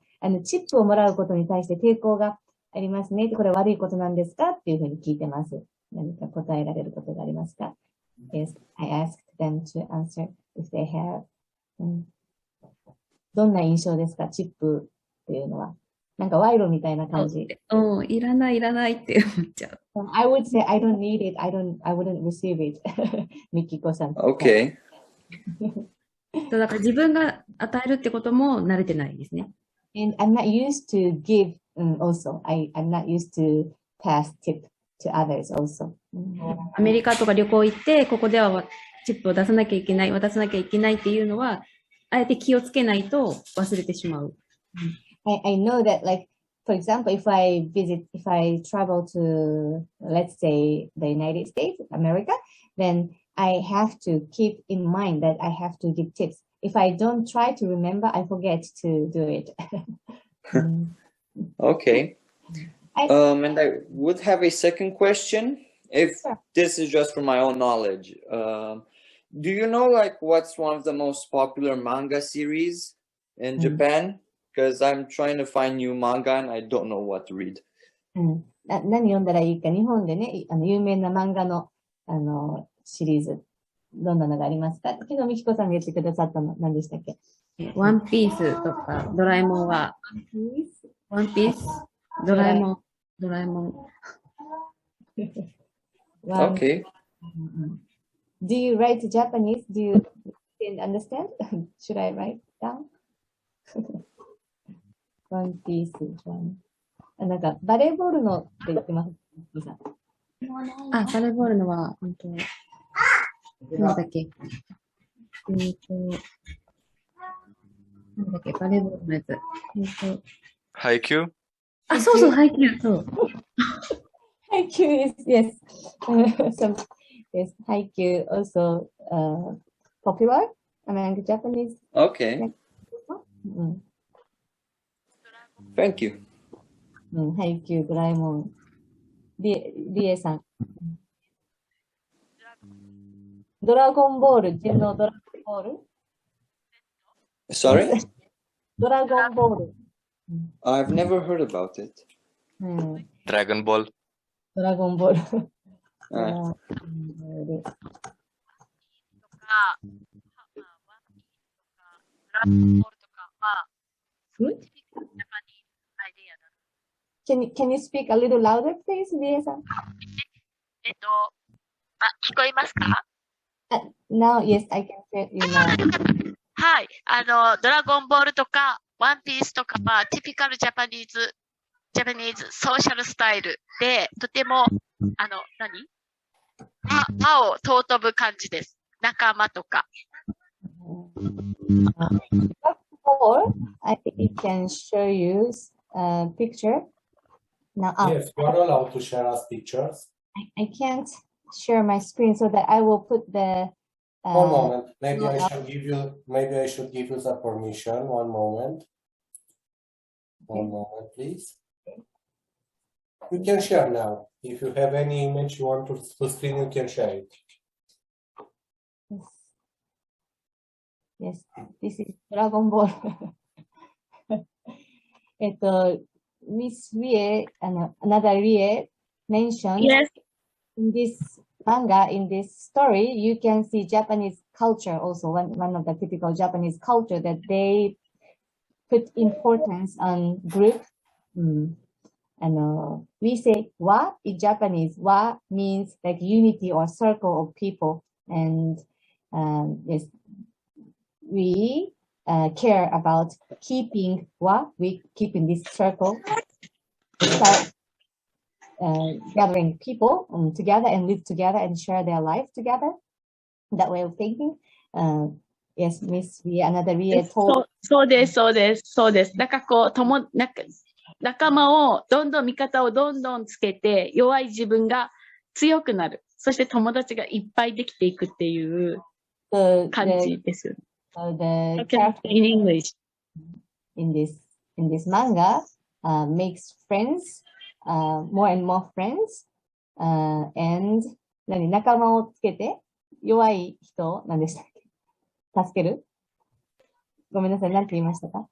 チップをもらうことに対して抵抗がありますね。これ悪いことなんですかっていうふうに聞いてます。何か答えられることがありますか？ Yes, I asked them to answer if they have. どんな印象ですか？チップっていうのは。なんか賄賂みたいな感じ。いらないって思っちゃう。I would say I don't need it. I wouldn't receive it. ミキコさん。Okay. だから自分が与えるってことも慣れてないですね。And I'm not used to give also. I'm not used to pass tip to others also. アメリカとか旅行行って、ここではチップを出さなきゃいけない、渡さなきゃいけないっていうのは、あえて気をつけないと忘れてしまう。I know that, like, for example, if I travel to, let's say, the United States, America, then I have to keep in mind that I have to give tips. If I don't try to remember, I forget to do it. Okay. And I would have a second question, if this is just for my own knowledge. Do you know, like, what's one of the most popular manga series in Japan? Because I'm trying to find new manga and I don't know what to read. 何読んだらいいか、日本でね、有名な漫画の、シリーズ、どんなのがありますか？昨日、みきこさんが言ってくださったの、何でしたっけ？ワンピースとか、ドラえもんは、ワンピース、ドラえもん。Okay. Do you write Japanese? Do you understand? Should I write down? ワンピース、なんか、バレーボールのって言ってます。バレーボールのは、本当なんだっけ。バレーボールのやつ。ハイキュー？そう、ハイキュー、そう。ハイキュー is, yes. Yes, ハイキュー also popular among Japanese. Okay. Thank you. ハイキュー、ドラえもん。リエさん。ドラゴンボール、自分のドラゴンボール Sorry? ドラゴンボール。I've never heard about it. Dragon Ball. ドラゴンボール。Can you speak a little louder, please, リエさん。聞こえますか？ Now, yes, I can hear you now. はい。ドラゴンボールとか、ワンピースとかは、ティピカルジャパニーズソーシャルスタイルで、とても、和を尊ぶ感じです。仲間とか。Or I think it can show you a picture. Now, Yes, you are allowed to share us pictures. I can't share my screen so that I will put the. One moment. Maybe I should give you the permission. One moment. One moment, please. You can share now. If you have any image you want to screen, you can share it. Yes, this is Dragon Ball. Miss Rie, another Rie mentioned in this manga, in this story, you can see Japanese culture also, one of the typical Japanese culture that they put importance on group. And we say wa in Japanese. Wa means like unity or circle of people. And yes, we care about keeping wa, we keeping this circle, start gathering people together and live together and share their life together. That way of thinking. Yes, Miss Rie, another Rie told. そうです。だからこう、仲間をどんどん味方をどんどんつけて、弱い自分が強くなる。そして友達がいっぱいできていくっていう感じですよね。The character in English in this manga makes friends, more and more friends, and 仲間をつけて弱い人何でしたっけ？助ける？ごめんなさい、何て言いましたか？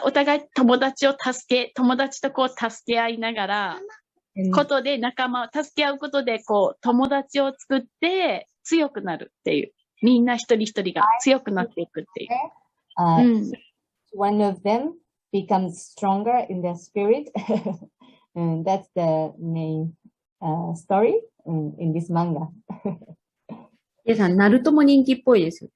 お互い友達とこう助け合いながら、ことで仲間を助け合うことでこう友達を作って強くなるっていう。みんな一人一人が強くなっていくっていう。One of them becomes stronger in their spirit. And that's the main story in this manga. さん、ナルトも人気っぽいですよ。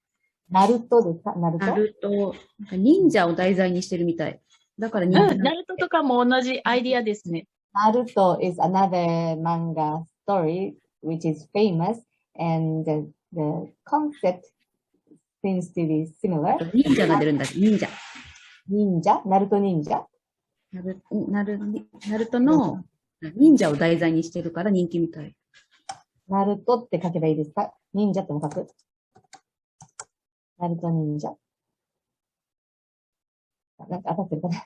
ナルトですか？ナルト。忍者を題材にしてるみたい。だからナルトとかも同じアイディアですね。ナルト is another manga story which is famous and the concept seems to be similar. 忍者が出るんだ。忍者ナルト忍者ナルトの忍者を題材にしてるから人気みたい。ナルトって書けばいいですか？忍者っても書く？ナルト忍者。なんか当たってるかな？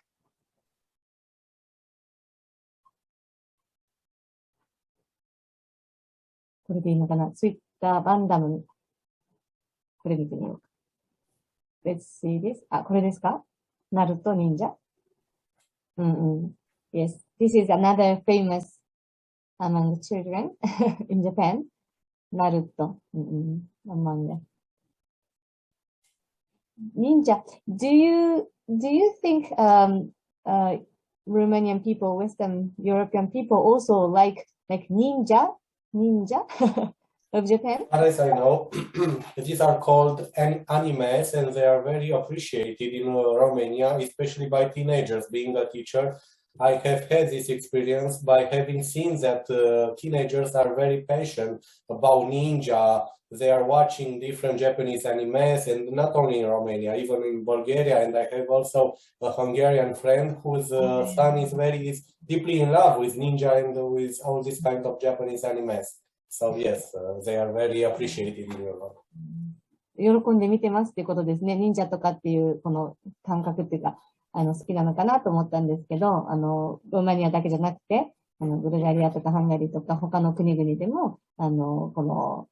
これでいいのかな？ツイッター、バンダム。これ見てみようか。Let's see this. これですか？ナルト忍者。Yes. This is another famous among the children in Japan. Naruto. Among them. Ninja. Do you think Romanian people, Western European people also like ninja of Japan? As I know, these are called animes, and they are very appreciated in Romania, especially by teenagers. Being a teacher, I have had this experience by having seen that teenagers are very passionate about ninja. They are watching different Japanese animes, and not only in Romania, even in Bulgaria. And I have also a Hungarian friend whose son is very deeply in love with ninja and with all this kind of Japanese animes. So yes, they are very appreciated in Europe. 喜んで見てますっていうことですね。忍者とかっていうこの感覚っていうか、好きなのかなと思ったんですけど、ローマニアだけじゃなくて、ブルガリアとかハンガリーとか他の国々でも、この、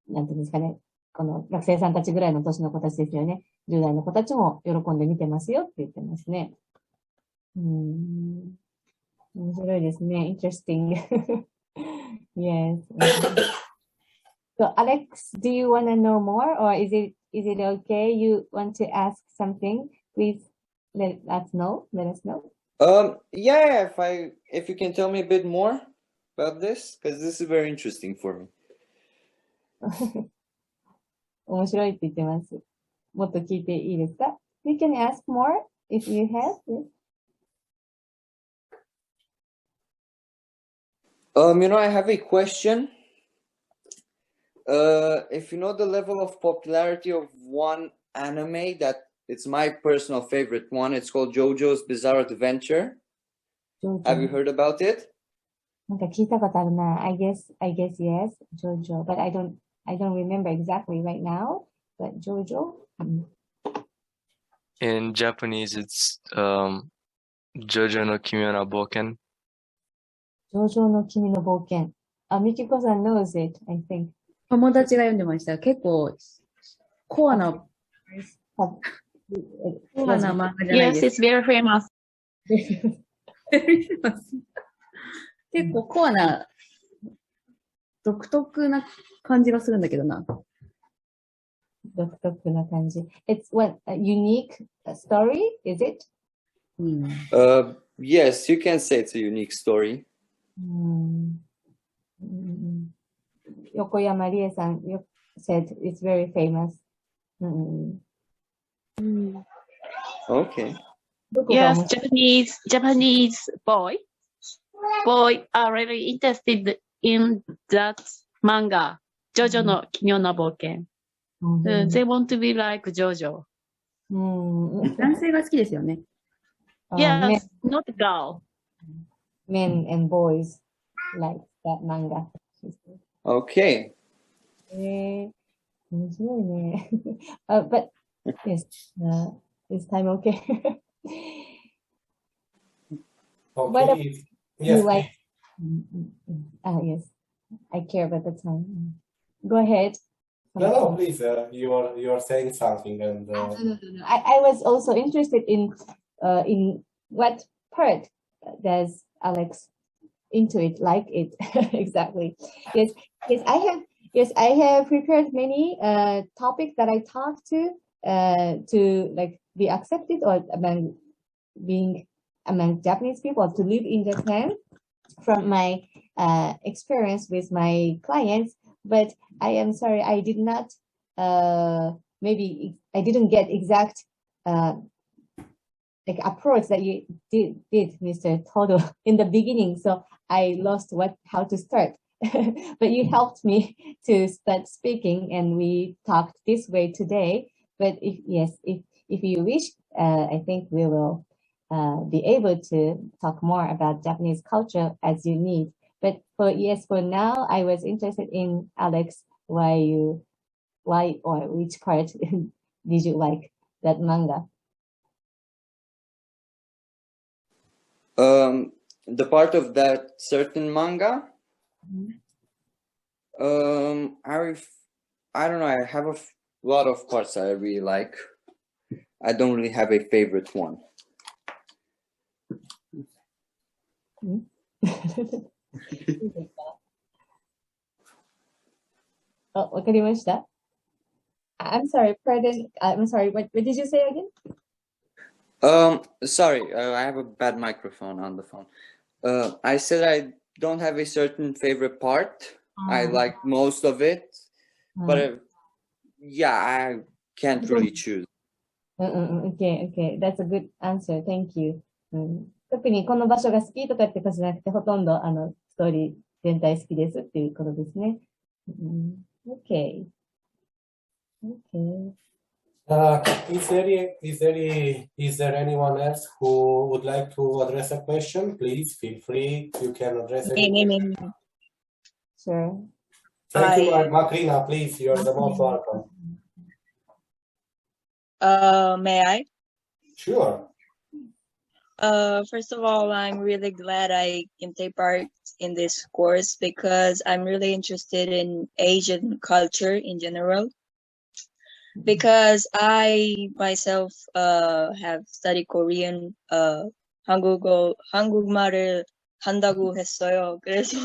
なんていうんですかね、この学生さんたちぐらいの年の子たちですよね。10代の子たちも喜んで見てますよって言ってますね。面白いですね。Interesting. Yes. So Alex, do you want to know more, or is it okay? You want to ask something? Please let us know. Yeah, if you can tell me a bit more about this, because this is very interesting for me. 面白いって言ってます。もっと聞いていいですか？ You can ask more if you have. I have a question. If you know the level of popularity of one anime that it's my personal favorite one, it's called JoJo's Bizarre Adventure. Have you heard about it? なんか聞いたことあるな。I guess yes, JoJo, but I don't remember exactly right now. But JoJo. In Japanese, it's Jojo no Kimi no Boken. JoJo no Kimi no Boken. Mikiko-san knows it, I think. 友達が読んでました。結構、コアな漫画じゃないで Yes, す it's very famous. 結構コアな、独特な感じがするんだけどな。独特な感じ。It's what, a unique story, is it? Yes, you can say it's a unique story. Yokoyama Rie-san said it's very famous. Okay. Yes, Japanese boy are really interested in that manga, Jojo no Kimi no Boken. They want to be like Jojo. 男性が好きですよね。Yes, not girl. Men and boys like that manga. Okay. 面白いね。But yes, this time okay. What Okay. about Yes, you like? Yes, I care about the time. Go ahead. No, please. You are saying something, and No. I was also interested in what part does Alex intuit like it exactly. Yes, I have prepared many topics that I talk to like be accepted or being among Japanese people to live in Japan from my experience with my clients. But I am sorry, I did not maybe I didn't get exact like approach that you did Mr. Todo in the beginning, so I lost how to start. But you helped me to start speaking, and we talked this way today. But if you wish, I think we will be able to talk more about Japanese culture as you need. But for now, I was interested in Alex, why or which part did you like that manga? The part of that certain manga. I don't know. I have a lot of parts I really like. I don't really have a favorite one. Oh, わかりました? I'm sorry, pardon. I'm sorry. What did you say again? Sorry, I have a bad microphone on the phone. I said I don't have a certain favorite part. I like most of it, but I can't really choose. Okay. That's a good answer. Thank you. 特にこの場所が好きとかってことじゃなくて、ほとんどストーリー全体好きですっていうことですね。Okay. Is there anyone else who would like to address a question? Please feel free. You can address it. Sure. Thank you, Makrina. Please, you're the most welcome. May I? Sure. First of all, I'm really glad I can take part in this course because I'm really interested in Asian culture in general. Because I myself have studied Korean, 한국말을 한다고 했어요. 그래서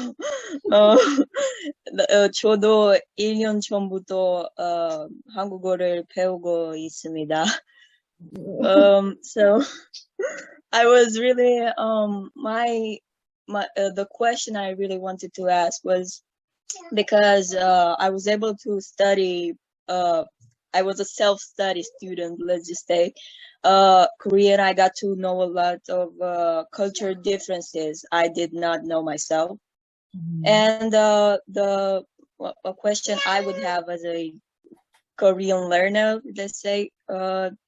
저도 1년 전부터 한국어를 배우고 있습니다. So I was really the question I really wanted to ask was because I was able to study I was a self-study student, let's just say. Korean, I got to know a lot of culture differences I did not know myself. And a question I would have as a Korean learner, let's say,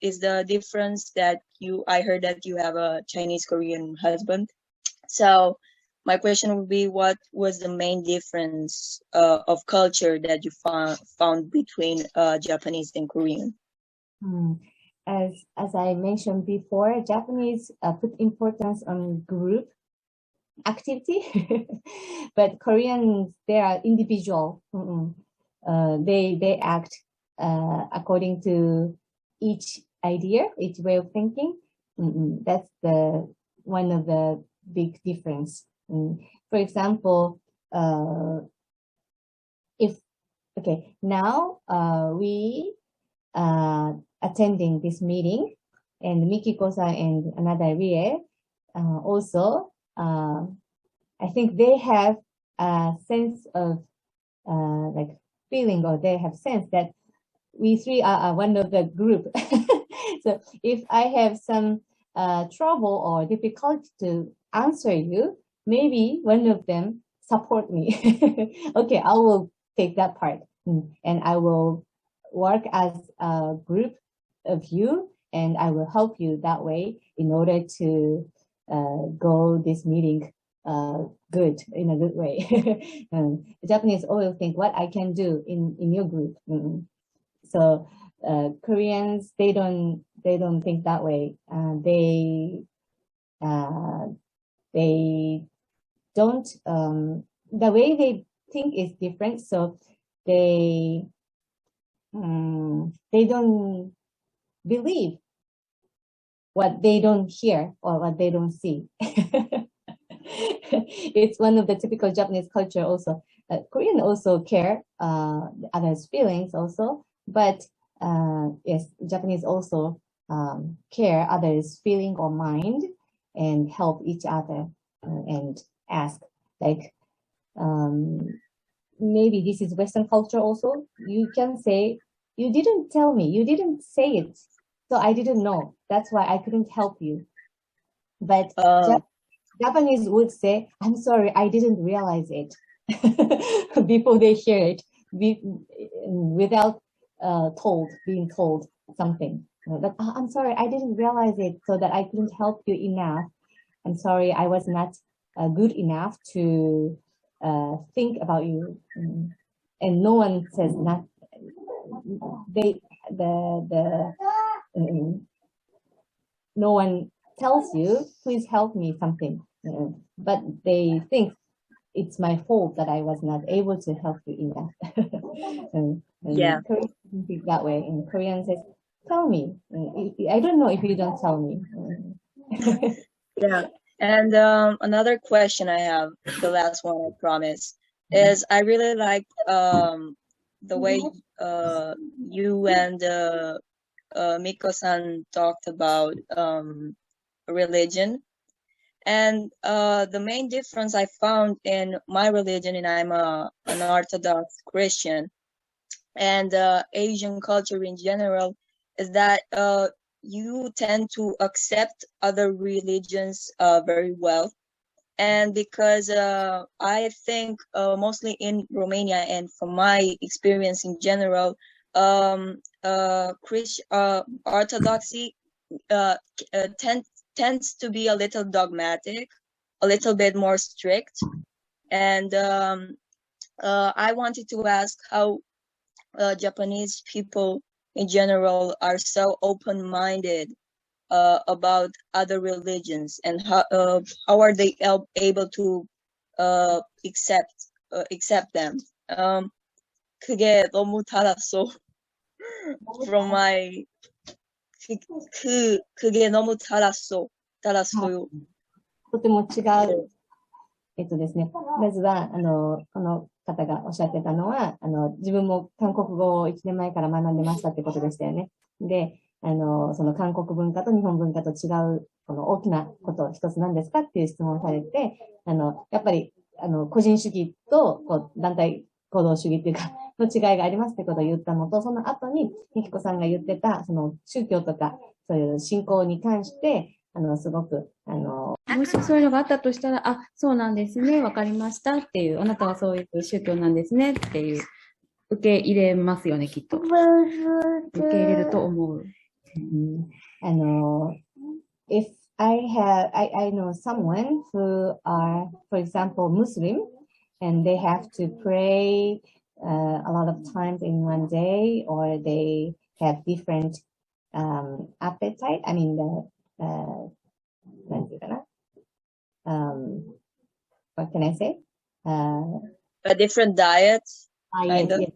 is the difference that I heard that you have a Chinese Korean husband. So my question would be, what was the main difference of culture that you found between Japanese and Korean? As I mentioned before, Japanese put importance on group activity, but Koreans, they are individual. They act according to each idea, each way of thinking. That's one of the big difference. For example, now we attending this meeting, and Mikiko-san and another Rie also, I think they have a sense of like feeling, or they have sense that we three are one of the group. So if I have some trouble or difficulty to answer you, maybe one of them support me. Okay, I will take that part, and I will work as a group of you, and I will help you that way in order to go this meeting good, in a good way. The Japanese always think what I can do in your group. So Koreans, they don't think that way. They don't, the way they think is different. So they don't believe what they don't hear or what they don't see. It's one of the typical Japanese culture also. Korean also care others' feelings also, but yes, Japanese also care others' feeling or mind and help each other and ask, like, maybe this is Western culture also. You can say, you didn't tell me, you didn't say it, so I didn't know. That's why I couldn't help you. But Japanese would say, I'm sorry, I didn't realize it, before they hear it, without being told something. But I'm sorry, I didn't realize it, so that I couldn't help you enough. I'm sorry, I was not good enough to think about you. And no one says not. No one tells you, please help me something. But they think it's my fault that I was not able to help you enough. Yeah. Koreans think that way. And Korean says, tell me. I don't know if you don't tell me. Yeah. And another question I have, the last one I promise, is I really like the way you and Miko-san talked about religion. And the main difference I found in my religion, and I'm an Orthodox Christian, and Asian culture in general, is that you tend to accept other religions very well. And because I think mostly in Romania, and from my experience in general, Orthodoxy tends to be a little dogmatic, a little bit more strict. And I wanted to ask how Japanese people in general are so open-minded about other religions, and how are they able to accept them. 그게 너무 달랐어. From my 그게 너무 달랐어요. とても違う。ですね。まずは、この方がおっしゃってたのは、自分も韓国語を1年前から学んでましたってことでしたよね。で、その韓国文化と日本文化と違う、この大きなこと一つなんですかっていう質問をされて、やっぱり、個人主義と、こう、団体行動主義っていうか、の違いがありますってことを言ったのと、その後に、みきこさんが言ってた、その宗教とか、そういう信仰に関して、すごく、もしそういうのがあったとしたら、あ、そうなんですね、わかりましたっていう、あなたはそういう宗教なんですねっていう、受け入れますよね、きっと。受け入れると思う。if I know someone who are, for example, Muslim, and they have to pray a lot of times in one day, or they have different appetite. I mean, what can I say? A different diet. Diet.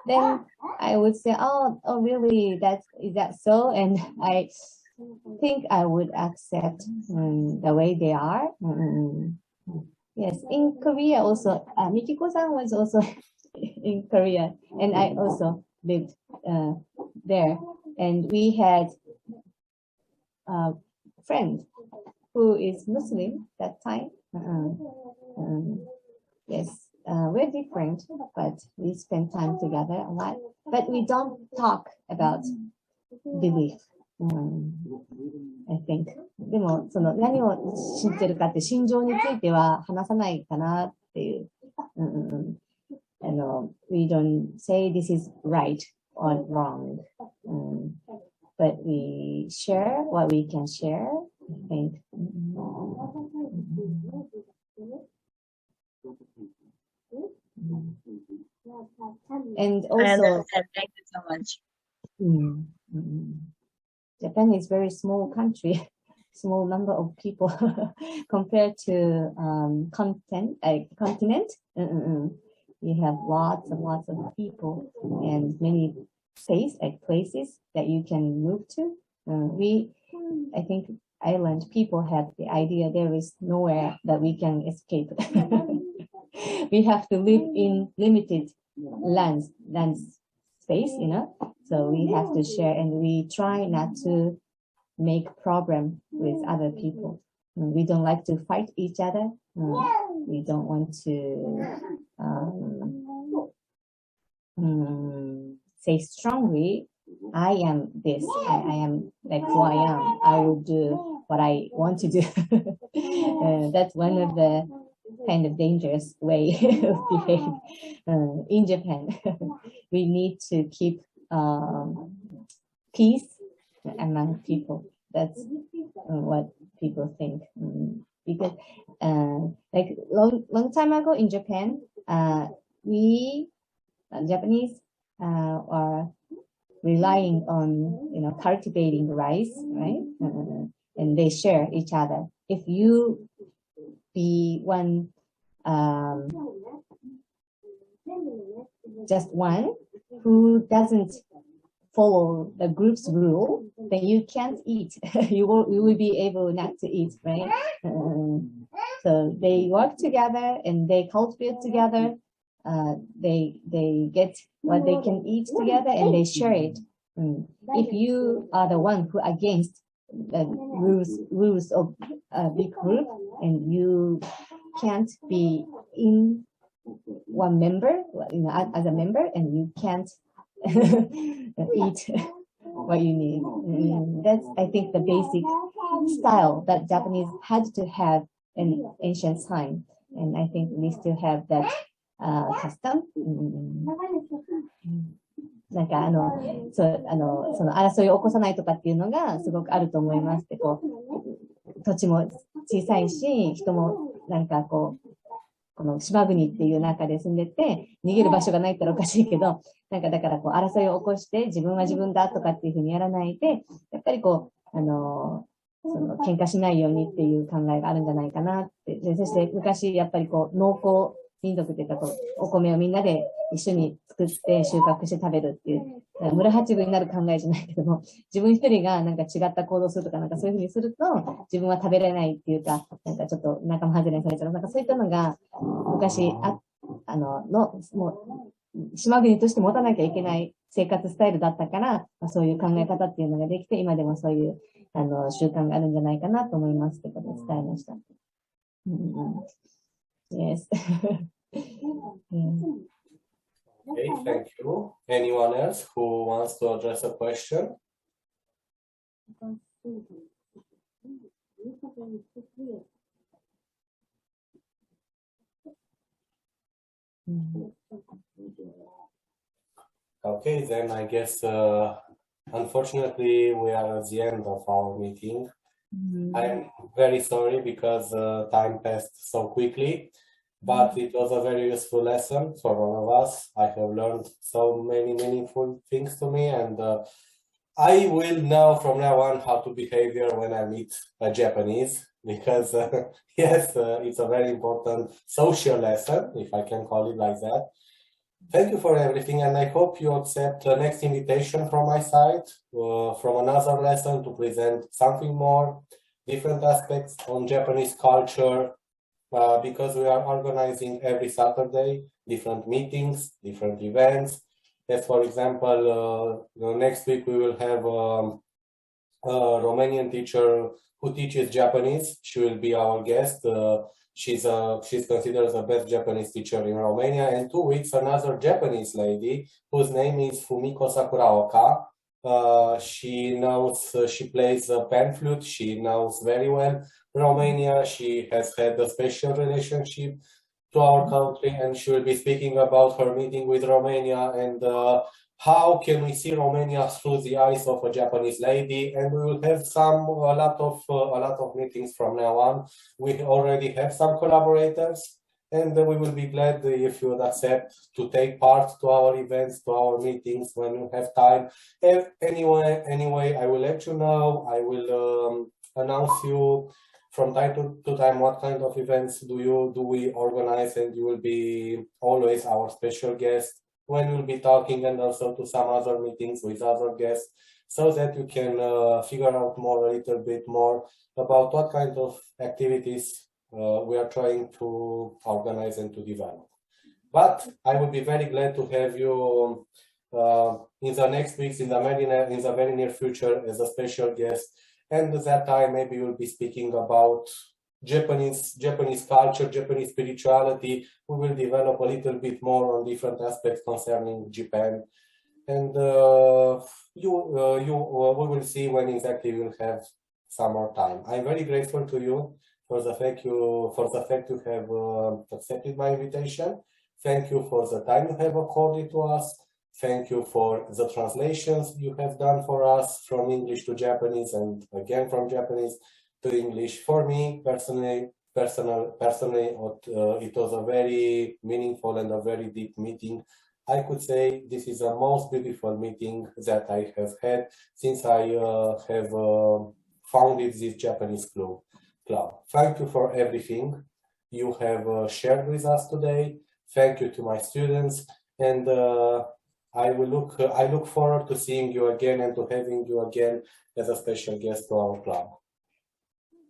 Then I would say, oh, really? Is that so? And I think I would accept the way they are. Yes, in Korea also. Mikiko-san was also in Korea, and I also lived there. And we had a friend who is Muslim that time. Yes, we're different, but we spend time together a lot. But we don't talk about belief. I think. でも、その何を知ってるかって心情については話さないかなっていう。We don't say this is right or wrong. But we share what we can share, I think. And also, thank you so much. Japan is very small country, small number of people compared to continent. You have lots of people and many places that you can move to. I think island people have the idea there is nowhere that we can escape. We have to live in limited land space, you know. So we have to share, and we try not to make problem with other people. We don't like to fight each other. We don't want to say strongly, I am this, I am like who I am. I will do what I want to do. That's one of the kind of dangerous way of behave in Japan. We need to keep peace among people. That's what people think. Because like long time ago in Japan, we Japanese are relying on cultivating rice, right? And they share each other. If you be one, just one who doesn't follow the group's rule, then you can't eat. you will be able not to eat, right? So they work together and they cultivate together. They get what they can eat together and they share it. If you are the one who against the rules of a big group, and you can't be in one member, as a member, and you can't eat what you need. That's, I think, the basic style that Japanese had to have in ancient time, and I think we still have that custom. なんかその争いを起こさないとかっていうのがすごくあると思いますって、こう土地も小さいし、人もなんかこの島国っていう中で住んでて逃げる場所がないったらおかしいけど、なんかだからこう争いを起こして自分は自分だとかっていうふうにやらないで、やっぱりこうその喧嘩しないようにっていう考えがあるんじゃないかなって。そして昔やっぱりこう農耕民族っていうかこうお米をみんなで一緒に作って収穫して食べるっていう、村八分になる考えじゃないけども、自分一人がなんか違った行動するとかなんかそういうふうにすると自分は食べれないっていうか、なんかちょっと仲間外れにされちゃう。なんかそういったのが昔もう島国として持たなきゃいけない生活スタイルだったから、そういう考え方っていうのができて、今でもそういう習慣があるんじゃないかなと思いますってことを伝えました。Yes. Okay, thank you. Anyone else who wants to address a question? Okay, then I guess unfortunately we are at the end of our meeting. I'm very sorry because time passed so quickly, but it was a very useful lesson for all of us. I have learned so many meaningful things to me, and I will know from now on how to behave when I meet a Japanese, because yes, it's a very important social lesson, if I can call it like that. Thank you for everything, and I hope you accept the next invitation from my side, from another lesson to present something more, different aspects on Japanese culture, because we are organizing every Saturday different meetings, different events. As for example, next week we will have a Romanian teacher who teaches Japanese. She will be our guest. She's considered the best Japanese teacher in Romania. And 2 weeks, another Japanese lady whose name is Fumiko Sakuraoka. She plays pan flute. She knows very well Romania. She has had a special relationship to our country, and she will be speaking about her meeting with Romania and how can we see Romania through the eyes of a Japanese lady. And we will have a lot of meetings from now on. We already have some collaborators, and we will be glad if you would accept to take part to our events, to our meetings when you have time. And anyway, I will let you know. I will announce you from time to time what kind of events do we organize, and you will be always our special guest when we'll be talking, and also to some other meetings with other guests, so that you can figure out a little bit more about what kind of activities we are trying to organize and to develop. But I would be very glad to have you in the next weeks, in the very near future, as a special guest. And at that time, maybe you'll be speaking about Japanese culture, Japanese spirituality. We will develop a little bit more on different aspects concerning Japan, and we will see when exactly we'll have some more time. I'm very grateful to you for the fact you have accepted my invitation. Thank you for the time you have accorded to us. Thank you for the translations you have done for us from English to Japanese, and again from Japanese to English. For me personally, it was a very meaningful and a very deep meeting. I could say this is the most beautiful meeting that I have had since I have founded this Japanese club. Thank you for everything you have shared with us today. Thank you to my students, and I look forward to seeing you again and to having you again as a special guest to our club.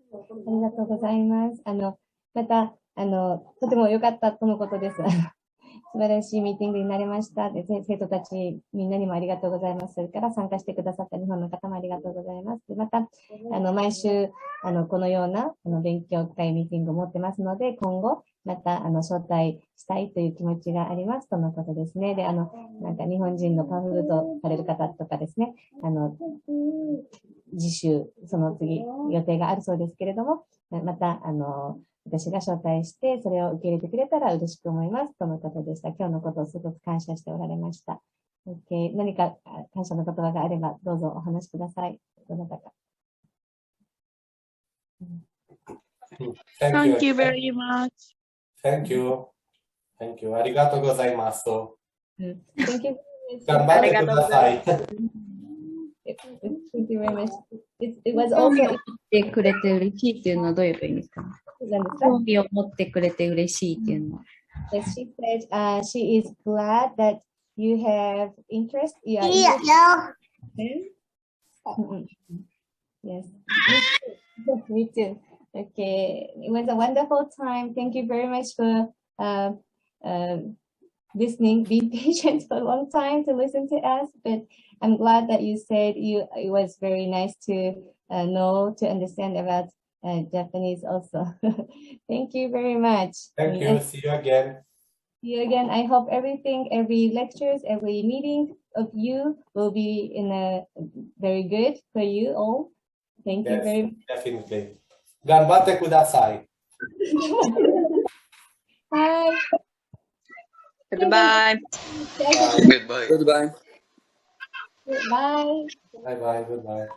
ありがとうございます。また、とても良かったとのことです。素晴らしいミーティングになりました。で、生徒たちみんなにもありがとうございます。それから参加してくださった日本の方もありがとうございます。で、また、毎週、このような、勉強会ミーティングを持ってますので、今後、また、招待したいという気持ちがありますとのことですね。で、なんか日本人のパンフルートされる方とかですね、次週、その次、予定があるそうですけれども、また、私が招待して、それを受け入れてくれたら嬉しく思いますとのことでした。今日のことをすごく感謝しておられました。Okay. 何か感謝の言葉があれば、どうぞお話しください。どなたか。Thank you very much. Thank you. ありがとうございます。Thank you. 頑張ってください。Thank you very much. It was also 興味を持ってくれて嬉しいっていうのはどういう意味ですか？興味を持ってくれて嬉しいっていうのは。Yes, she said she is glad that you have interest. Yeah. Yes. Me too. Okay. It was a wonderful time. Thank you very much for listening, being patient for a long time to listen to us. But I'm glad that you said it was very nice to understand about Japanese also. Thank you very much. Thank you. See you again. See you again. I hope everything, every lectures, every meeting of you will be in a very good for you all. Thank you very much. Definitely. Ganbate kudasai. Bye. Goodbye. Goodbye. Goodbye. Bye. Bye bye. Goodbye.